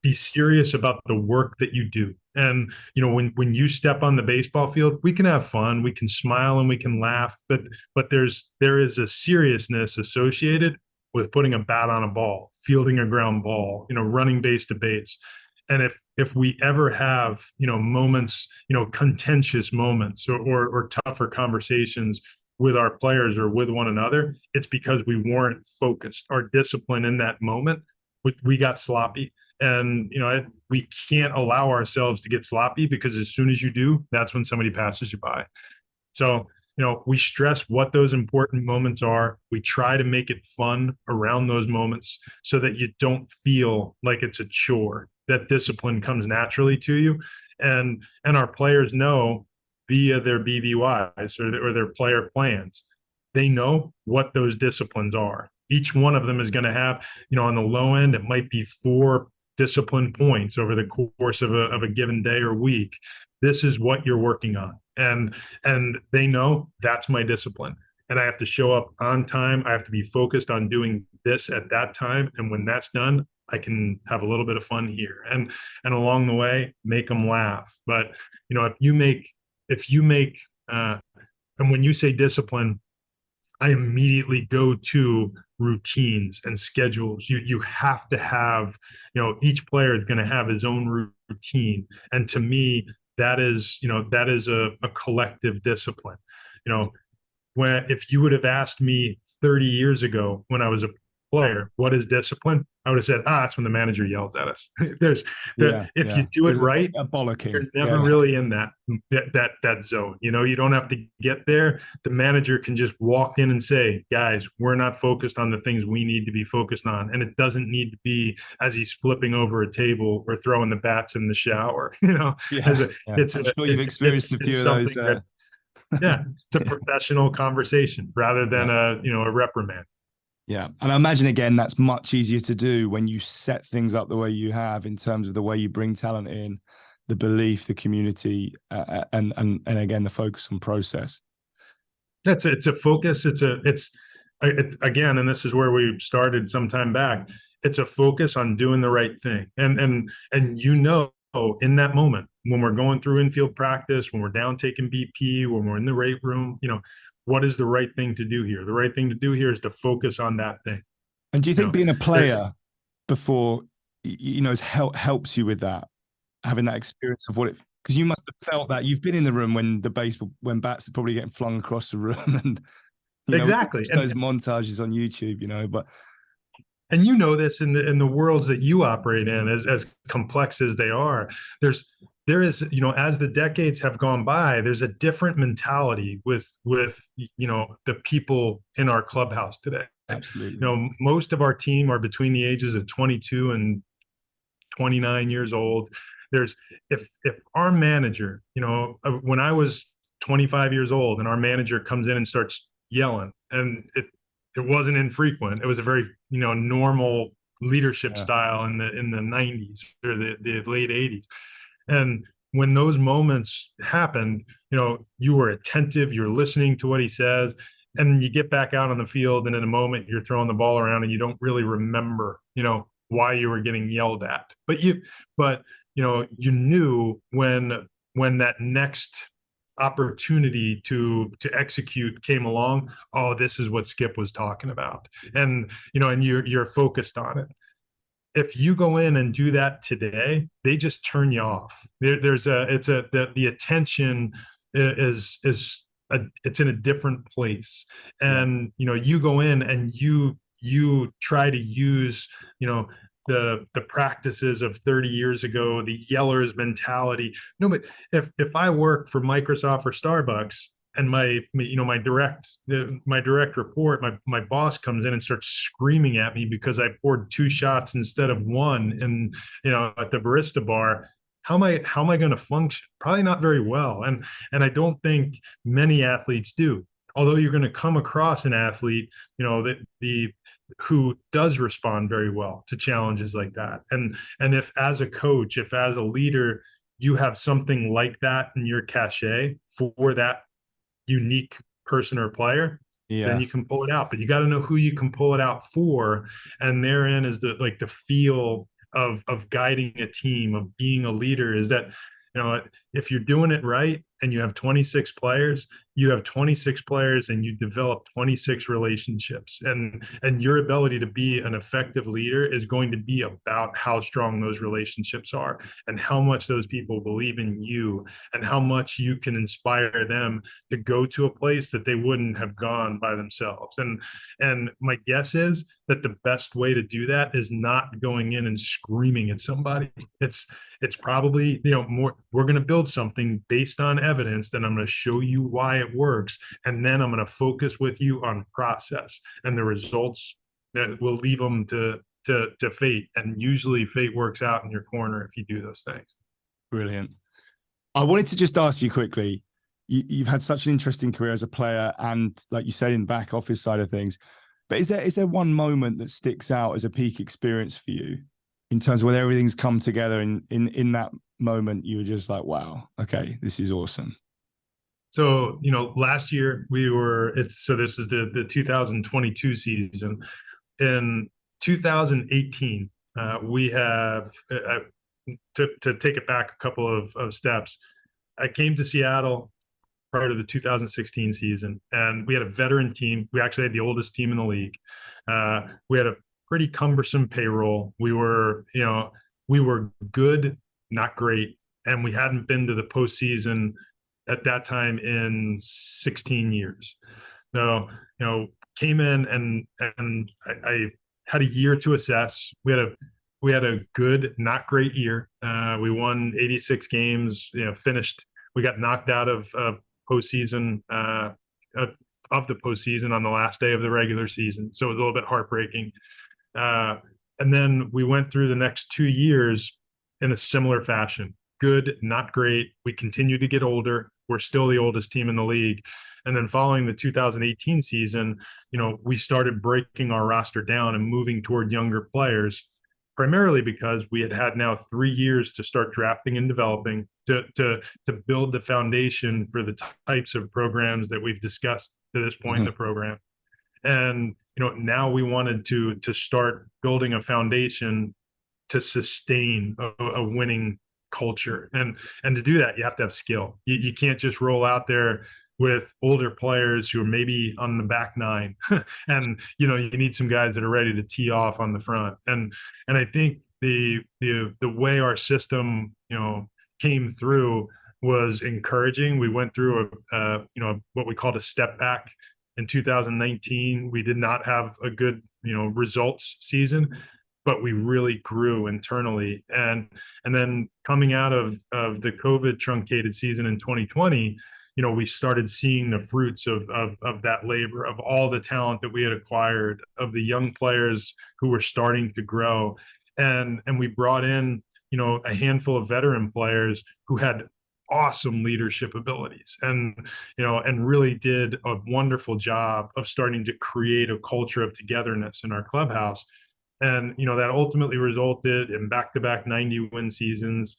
be serious about the work that you do. And, when you step on the baseball field, we can have fun, we can smile, and we can laugh, but there is a seriousness associated with putting a bat on a ball, fielding a ground ball, running base to base. And if we ever have, moments, contentious moments or tougher conversations with our players or with one another, it's because we weren't focused. Our discipline in that moment, we got sloppy. And, we can't allow ourselves to get sloppy, because as soon as you do, that's when somebody passes you by. So, we stress what those important moments are. We try to make it fun around those moments so that you don't feel like it's a chore, that discipline comes naturally to you. And our players know, via their BVYs or their player plans, they know what those disciplines are. Each one of them is going to have, on the low end, it might be 4 discipline points over the course of a given day or week. This is what you're working on. And they know that's my discipline. And I have to show up on time. I have to be focused on doing this at that time. And when that's done, I can have a little bit of fun here. And along the way, make them laugh. But, if you make, and when you say discipline, I immediately go to routines and schedules. You have to have, each player is going to have his own routine. And to me, that is a collective discipline. If you would have asked me 30 years ago, when I was a player, what is discipline? I would have said, that's when the manager yells at us. If you do it right, a bollocking. you're never really in that zone. You don't have to get there. The manager can just walk in and say, guys, we're not focused on the things we need to be focused on. And it doesn't need to be as he's flipping over a table or throwing the bats in the shower. I'm sure you've experienced a few of those. It's a professional conversation rather than a reprimand. Yeah. And I imagine, again, that's much easier to do when you set things up the way you have, in terms of the way you bring talent in, the belief, the community, and again, the focus on process. It's a focus. Again, and this is where we started some time back. It's a focus on doing the right thing. And in that moment, when we're going through infield practice, when we're down taking BP, when we're in the weight room, what is the right thing to do here? The right thing to do here is to focus on that thing. And do you think being a There's player before, helps you with that, having that experience of what it, because you must have felt that you've been in the room when bats are probably getting flung across the room, and exactly. those montages on YouTube, but and this in the worlds that you operate in, as complex as they are, there is, as the decades have gone by, there's a different mentality with the people in our clubhouse today. absolutely. Most of our team are between the ages of 22 and 29 years old. There's if our manager, when I was 25 years old and our manager comes in and starts yelling, and it wasn't infrequent. It was a very, normal leadership style in the 90s or the late 80s. And when those moments happened, you were attentive, you're listening to what he says, and you get back out on the field, and in a moment you're throwing the ball around and you don't really remember, why you were getting yelled at. But you knew when that next opportunity to execute came along. Oh, this is what Skip was talking about, and you're focused on it. If you go in and do that today, they just turn you off. The attention is it's in a different place, and you go in and you try to use the practices of 30 years ago, the yellers mentality. No, but if I work for Microsoft or Starbucks, and my direct report, my boss comes in and starts screaming at me because I poured 2 shots instead of 1, and at the barista bar, how am I going to function? Probably not very well. And I don't think many athletes do. Although you're going to come across an athlete, who does respond very well to challenges like that. And if as a coach, if as a leader, you have something like that in your cachet for that unique person or player, then you can pull it out. But you got to know who you can pull it out for. And therein is the feel of guiding a team, of being a leader, is that, if you're doing it right and you have 26 players, and you develop 26 relationships, and your ability to be an effective leader is going to be about how strong those relationships are, and how much those people believe in you, and how much you can inspire them to go to a place that they wouldn't have gone by themselves. And my guess is that the best way to do that is not going in and screaming at somebody. It's probably, more, we're going to build something based on evidence, then I'm going to show you why it works, and then I'm going to focus with you on process, and the results that will leave them to fate. And usually fate works out in your corner if you do those things. Brilliant. I wanted to just ask you quickly, you've had such an interesting career as a player, and like you said, in back office side of things, but is there one moment that sticks out as a peak experience for you, in terms of when everything's come together, and in that moment you were just like, wow, okay, this is awesome? So, last year this is the 2022 season. In 2018, we have, to take it back a couple of steps, I came to Seattle prior to the 2016 season, and we had a veteran team. We actually had the oldest team in the league. We had a pretty cumbersome payroll. We were good, not great, and we hadn't been to the postseason at that time in 16 years. So, came in and I had a year to assess. We had a good, not great year. We won 86 games. Finished. We got knocked out of postseason of the postseason on the last day of the regular season. So it was a little bit heartbreaking. And then we went through the next 2 years in a similar fashion. Good, not great. We continued to get older. We're still the oldest team in the league. And then following the 2018 season, we started breaking our roster down and moving toward younger players, primarily because we had now 3 years to start drafting and developing, to build the foundation for the types of programs that we've discussed to this point in the program. And now we wanted to start building a foundation to sustain a winning culture. And to do that, you have to have skill. You can't just roll out there with older players who are maybe on the back nine, and you need some guys that are ready to tee off on the front. And I think the way our system came through was encouraging. We went through what we called a step back in 2019. We did not have a good results season, but we really grew internally. And then coming out of the COVID truncated season in 2020, we started seeing the fruits of that labor, of all the talent that we had acquired, of the young players who were starting to grow. And we brought in, a handful of veteran players who had awesome leadership abilities, and really did a wonderful job of starting to create a culture of togetherness in our clubhouse. And that ultimately resulted in back-to-back 90-win seasons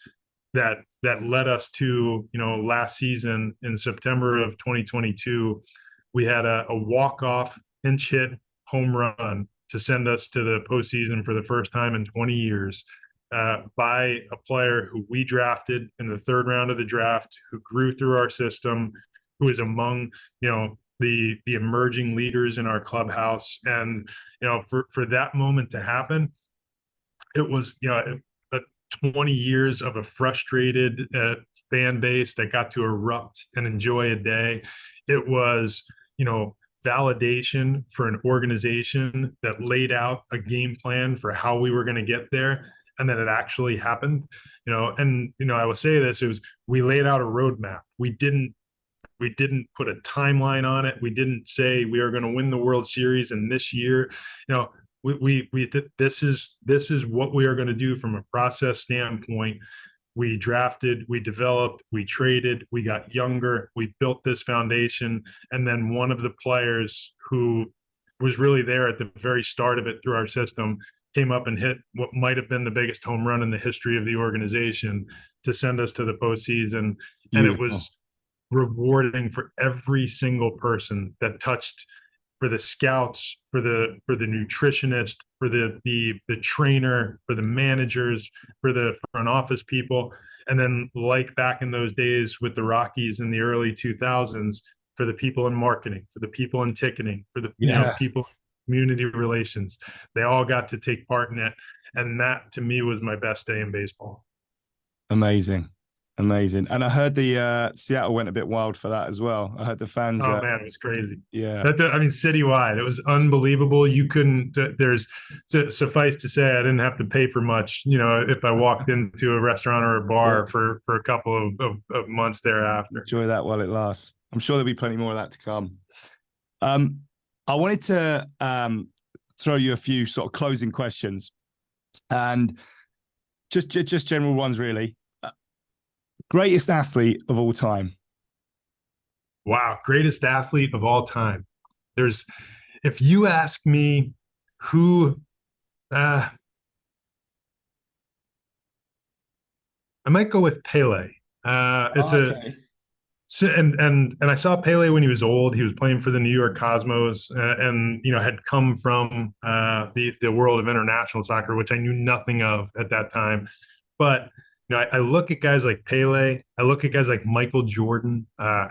that led us to last season in September of 2022. We had a walk-off pinch hit home run to send us to the postseason for the first time in 20 years, by a player who we drafted in the third round of the draft, who grew through our system, who is among the emerging leaders in our clubhouse. And for that moment to happen, it was 20 years of a frustrated fan base that got to erupt and enjoy a day. It was validation for an organization that laid out a game plan for how we were going to get there, and then it actually happened. I will say this: we laid out a roadmap. We didn't put a timeline on it. We didn't say we are going to win the World Series in this year. This is what we are going to do from a process standpoint. We drafted, we developed, we traded, we got younger, we built this foundation. And then one of the players who was really there at the very start of it through our system came up and hit what might have been the biggest home run in the history of the organization to send us to the postseason. And it was rewarding for every single person that touched, for the scouts, for the nutritionist, for the trainer, for the managers, for the front office people. And then, like back in those days with the Rockies in the early 2000s, for the people in marketing, for the people in ticketing, for the people in community relations. They all got to take part in it. And that, to me, was my best day in baseball. Amazing. And I heard the Seattle went a bit wild for that as well. I heard the fans. Oh man, it was crazy. Yeah. Citywide, it was unbelievable. You couldn't, suffice to say, I didn't have to pay for much, if I walked into a restaurant or a bar for a couple of months thereafter. Enjoy that while it lasts. I'm sure there'll be plenty more of that to come. I wanted to throw you a few sort of closing questions, and just general ones, really. Greatest athlete of all time. Wow, greatest athlete of all time. If you ask me who, I might go with Pele. And I saw Pele when he was old. He was playing for the New York Cosmos, and had come from the world of international soccer, which I knew nothing of at that time. But I look at guys like Pele. I look at guys like Michael Jordan. I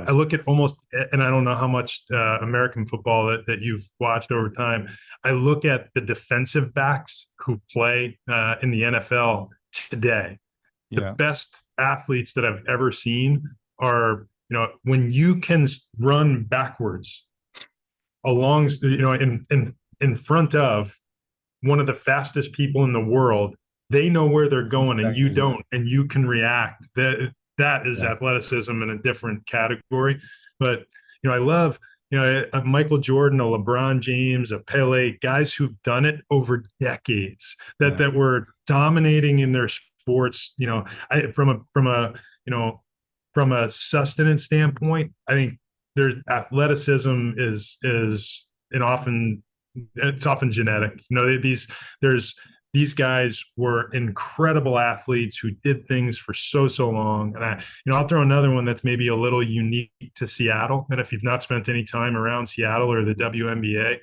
look at almost, and I don't know how much American football that you've watched over time. I look at the defensive backs who play in the NFL today. The best athletes that I've ever seen are, when you can run backwards along, in front of one of the fastest people in the world. They know where they're going, and you don't, and you can react. That is athleticism in a different category. But I love a Michael Jordan, a LeBron James, a Pele, guys who've done it over decades, that were dominating in their sports. From a sustenance standpoint, I think there's athleticism is often genetic. These guys were incredible athletes who did things for so long. And I'll throw another one that's maybe a little unique to Seattle. And if you've not spent any time around Seattle or the WNBA,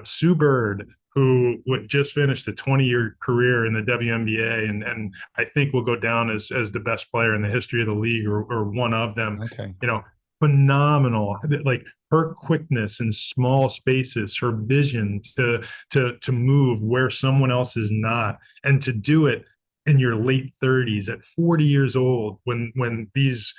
Sue Bird, who just finished a 20-year career in the WNBA, and I think will go down as the best player in the history of the league, or one of them. Okay. phenomenal. Like her quickness in small spaces, her vision to move where someone else is not, and to do it in your late 30s at 40 years old, when these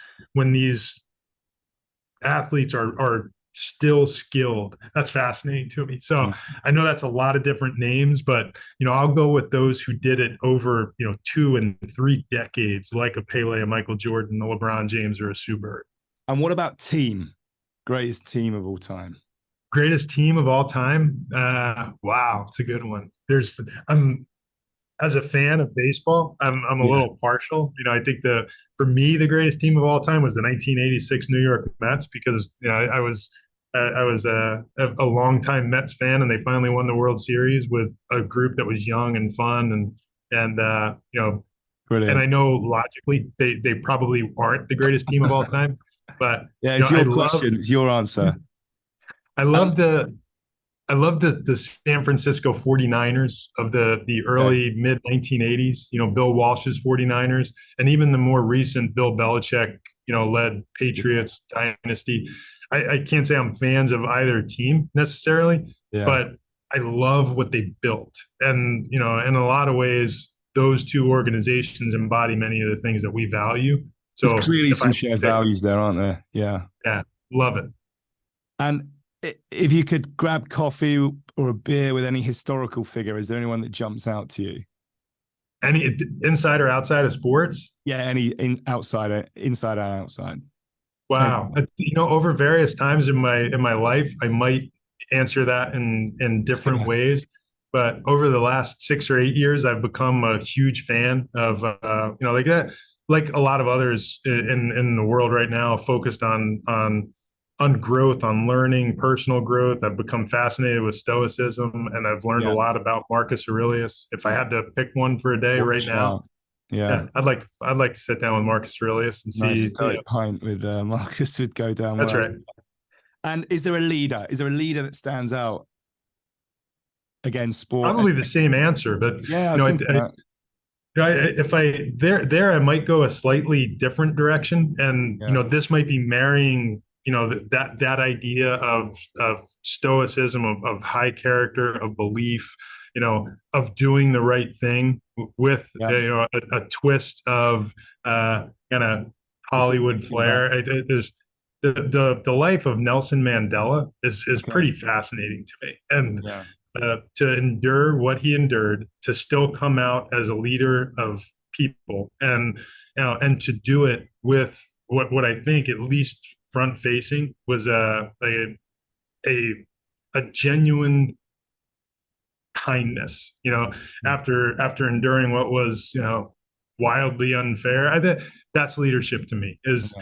athletes are still skilled. That's fascinating to me. So I know that's a lot of different names, but I'll go with those who did it over 2 and 3 decades, like a Pele, a Michael Jordan, a LeBron James, or a Sue Bird. And what about team? Greatest team of all time. Greatest team of all time. Wow, it's a good one. I'm as a fan of baseball, I'm a little partial. I think for me the greatest team of all time was the 1986 New York Mets, because I was a longtime Mets fan, and they finally won the World Series with a group that was young and fun, and Brilliant. and I know logically they probably aren't the greatest team of all time, but yeah, it's your question, it's your answer. I love the San Francisco 49ers of the early mid 1980s, Bill Walsh's 49ers, and even the more recent Bill Belichick, led Patriots dynasty. I can't say I'm fans of either team necessarily, but I love what they built. And, in a lot of ways, those two organizations embody many of the things that we value. So there's clearly some shared values there, aren't there? Yeah. Yeah. Love it. And if you could grab coffee or a beer with any historical figure, is there anyone that jumps out to you? Any inside or outside of sports? Yeah, any inside and outside. Wow. Over various times in my life, I might answer that in different ways. But over the last 6 or 8 years, I've become a huge fan of like that, like a lot of others in the world right now, focused on growth, on learning, personal growth. I've become fascinated with Stoicism, and I've learned a lot about Marcus Aurelius. If I had to pick one for a day right now, I'd like to sit down with Marcus Aurelius and see. Stoic pint with Marcus would go down. That's right. And is there a leader? Is there a leader that stands out? Again, sport. Probably the same answer, but if I might go a slightly different direction, and this might be marrying that idea of stoicism, of high character, of belief, of doing the right thing with a twist of kind of Hollywood flair. There's the life of Nelson Mandela is pretty fascinating to me, and to endure what he endured, to still come out as a leader of people, and to do it with what I think, at least front facing, was a genuine kindness. After enduring what was wildly unfair, I think that's leadership to me. Is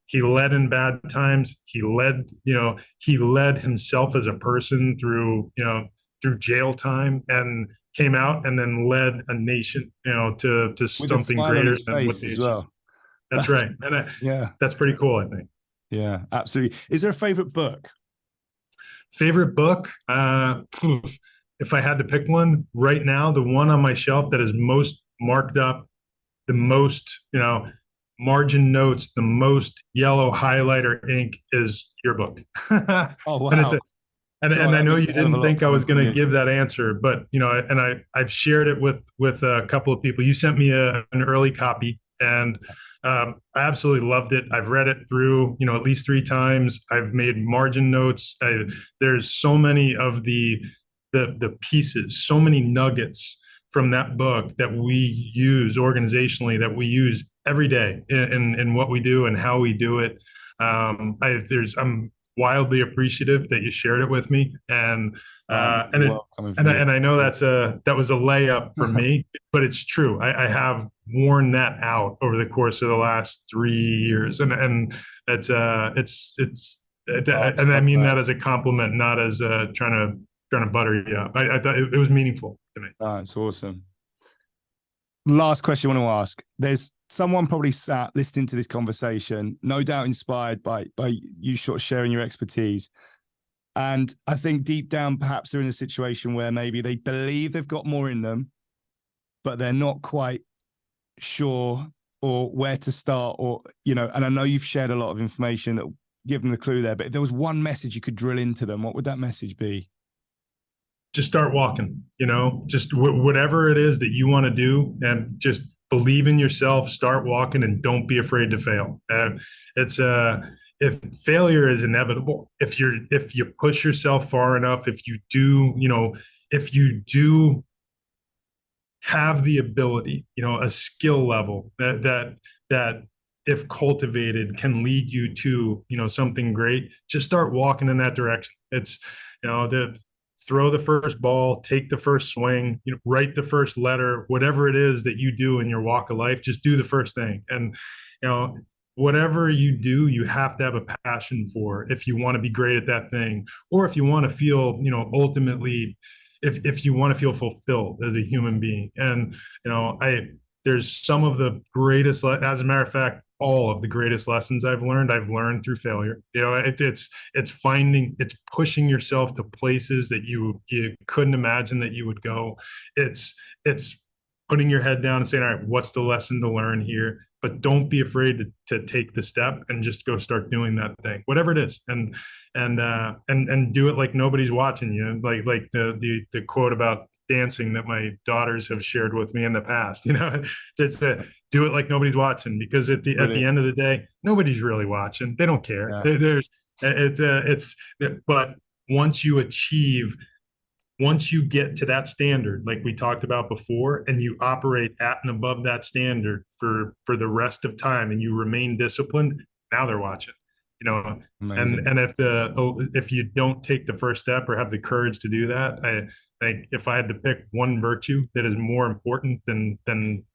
he led in bad times. He led himself as a person through jail time, and came out and then led a nation, to something greater than what they achieved. Well. That's right. And that's pretty cool, I think. Yeah, absolutely. Is there a favorite book? Favorite book? If I had to pick one right now, the one on my shelf that is most marked up, the most, margin notes, the most yellow highlighter ink, is your book. Oh, wow. And I know you didn't think I was going to give that answer, but I've shared it with a couple of people. You sent me an early copy, and I absolutely loved it. I've read it through, at least 3 times. I've made margin notes. There's so many of the pieces, so many nuggets from that book that we use organizationally, that we use every day in what we do and how we do it. I'm wildly appreciative that you shared it with me, and I know that was a layup for me, but it's true. I have worn that out over the course of the last 3 years, and it's and I mean that as a compliment, not as trying to butter you up. I thought it was meaningful to me. Oh, it's awesome. Last question I want to ask. There's someone probably sat listening to this conversation, no doubt inspired by you sort of sharing your expertise. And I think deep down, perhaps they're in a situation where maybe they believe they've got more in them, but they're not quite sure or where to start, or, you know, and I know you've shared a lot of information that give them the clue there, but if there was one message you could drill into them, what would that message be? Just start walking, you know, just whatever it is that you want to do, and just believe in yourself, start walking, and don't be afraid to fail. It's if failure is inevitable, if you push yourself far enough, if you do, you know, if you do have the ability, you know, a skill level that if cultivated can lead you to, you know, something great, just start walking in that direction. It's, you know, throw the first ball, take the first swing, you know, write the first letter, whatever it is that you do in your walk of life, just do the first thing. And, you know, whatever you do, you have to have a passion for, if you want to be great at that thing, or if you want to feel, you know, ultimately, if you want to feel fulfilled as a human being. And, you know, there's some of the greatest, as a matter of fact, all of the greatest lessons I've learned through failure. You know, it's pushing yourself to places that you couldn't imagine that you would go. It's putting your head down and saying, all right, what's the lesson to learn here? But don't be afraid to take the step and just go start doing that thing, whatever it is, and do it like nobody's watching you. Like the quote about dancing that my daughters have shared with me in the past. You know, it's do it like nobody's watching, because at the end of the day, nobody's really watching. They don't care. Yeah. But once you get to that standard, like we talked about before, and you operate at and above that standard for the rest of time, and you remain disciplined, now they're watching, you know. Amazing. And if you don't take the first step or have the courage to do that, I think if I had to pick one virtue that is more important than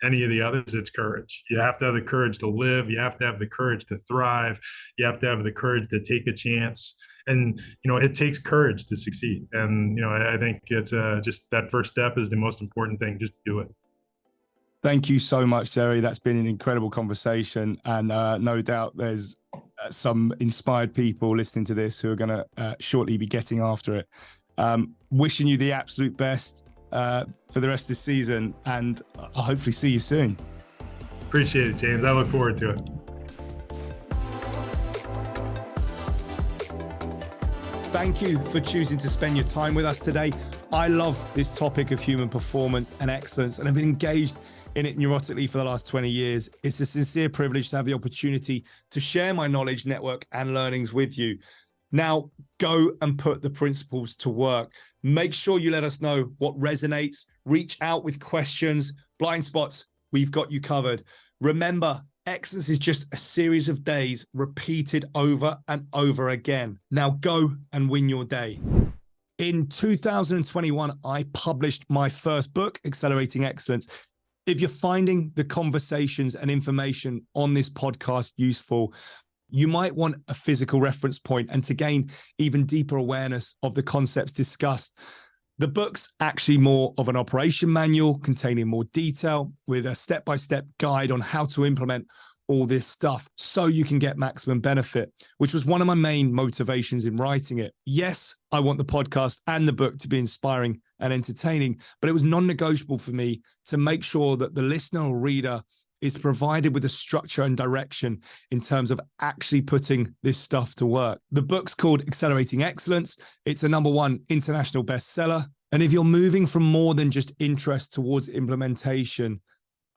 any of the others, it's courage. You have to have the courage to live. You have to have the courage to thrive. You have to have the courage to take a chance. And, you know, it takes courage to succeed. And, you know, I think it's just that first step is the most important thing. Just do it. Thank you so much, Jerry. That's been an incredible conversation. And no doubt there's some inspired people listening to this who are going to shortly be getting after it. Wishing you the absolute best for the rest of the season. And I'll hopefully see you soon. Appreciate it, James. I look forward to it. Thank you for choosing to spend your time with us today. I love this topic of human performance and excellence, and I've been engaged in it neurotically for the last 20 years. It's a sincere privilege to have the opportunity to share my knowledge, network, and learnings with you. Now, go and put the principles to work. Make sure you let us know what resonates. Reach out with questions, blind spots. We've got you covered. Remember, excellence is just a series of days repeated over and over again. Now go and win your day. In 2021, I published my first book, Accelerating Excellence. If you're finding the conversations and information on this podcast useful, you might want a physical reference point, and to gain even deeper awareness of the concepts discussed. The book's actually more of an operation manual containing more detail with a step-by-step guide on how to implement all this stuff so you can get maximum benefit, which was one of my main motivations in writing it. Yes, I want the podcast and the book to be inspiring and entertaining, but it was non-negotiable for me to make sure that the listener or reader is provided with a structure and direction in terms of actually putting this stuff to work. The book's called Accelerating Excellence. It's a #1 international bestseller. And if you're moving from more than just interest towards implementation,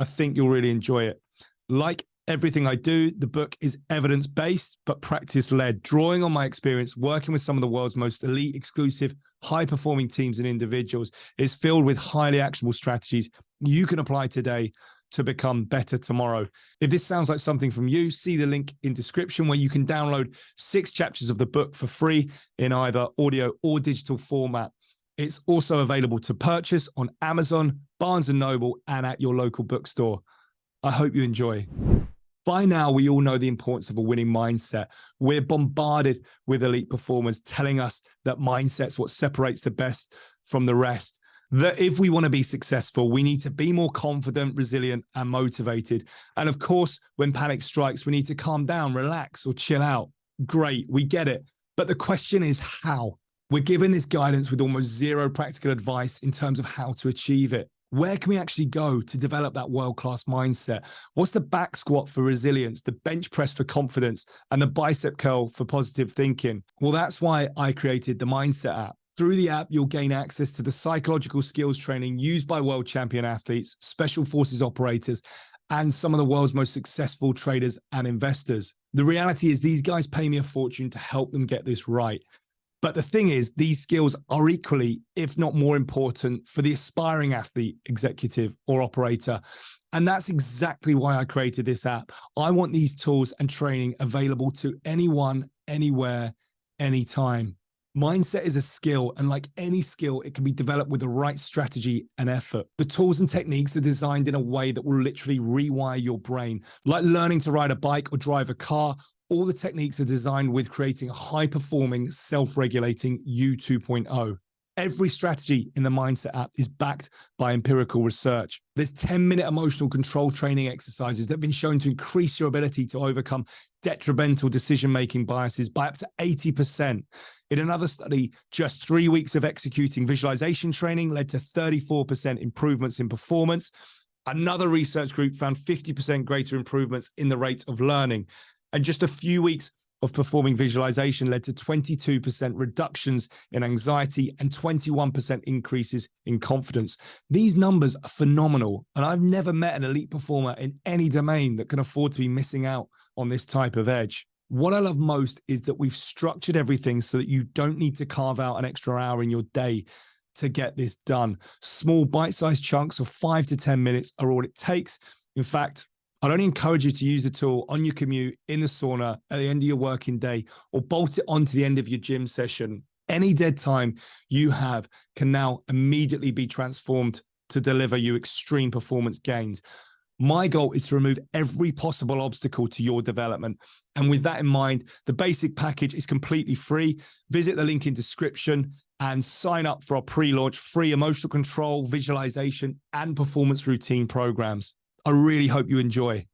I think you'll really enjoy it. Like everything I do, the book is evidence-based, but practice-led, drawing on my experience working with some of the world's most elite, exclusive, high-performing teams and individuals. It's filled with highly actionable strategies you can apply today to become better tomorrow. If this sounds like something from you, see the link in description where you can download 6 chapters of the book for free in either audio or digital format. It's also available to purchase on Amazon, Barnes & Noble, and at your local bookstore. I hope you enjoy. By now, we all know the importance of a winning mindset. We're bombarded with elite performers telling us that mindset's what separates the best from the rest. That if we want to be successful, we need to be more confident, resilient, and motivated. And of course, when panic strikes, we need to calm down, relax, or chill out. Great, we get it. But the question is how? We're given this guidance with almost zero practical advice in terms of how to achieve it. Where can we actually go to develop that world-class mindset? What's the back squat for resilience, the bench press for confidence, and the bicep curl for positive thinking? Well, that's why I created the Mindset app. Through the app, you'll gain access to the psychological skills training used by world champion athletes, special forces operators, and some of the world's most successful traders and investors. The reality is these guys pay me a fortune to help them get this right. But the thing is, these skills are equally, if not more important, for the aspiring athlete, executive, or operator. And that's exactly why I created this app. I want these tools and training available to anyone, anywhere, anytime. Mindset is a skill, and like any skill, it can be developed with the right strategy and effort. The tools and techniques are designed in a way that will literally rewire your brain, like learning to ride a bike or drive a car. All the techniques are designed with creating a high-performing, self-regulating you 2.0. Every strategy in the Mindset app is backed by empirical research. There's 10-minute emotional control training exercises that have been shown to increase your ability to overcome detrimental decision-making biases by up to 80%. In another study, just 3 weeks of executing visualization training led to 34% improvements in performance. Another research group found 50% greater improvements in the rate of learning. And just a few weeks of performing visualization led to 22% reductions in anxiety and 21% increases in confidence. These numbers are phenomenal, and I've never met an elite performer in any domain that can afford to be missing out on this type of edge. What I love most is that we've structured everything so that you don't need to carve out an extra hour in your day to get this done. Small bite-sized chunks of 5 to 10 minutes are all it takes. In fact, I'd only encourage you to use the tool on your commute, in the sauna, at the end of your working day, or bolt it onto the end of your gym session. Any dead time you have can now immediately be transformed to deliver you extreme performance gains. My goal is to remove every possible obstacle to your development. And with that in mind, the basic package is completely free. Visit the link in description and sign up for our pre-launch free emotional control, visualization, and performance routine programs. I really hope you enjoy.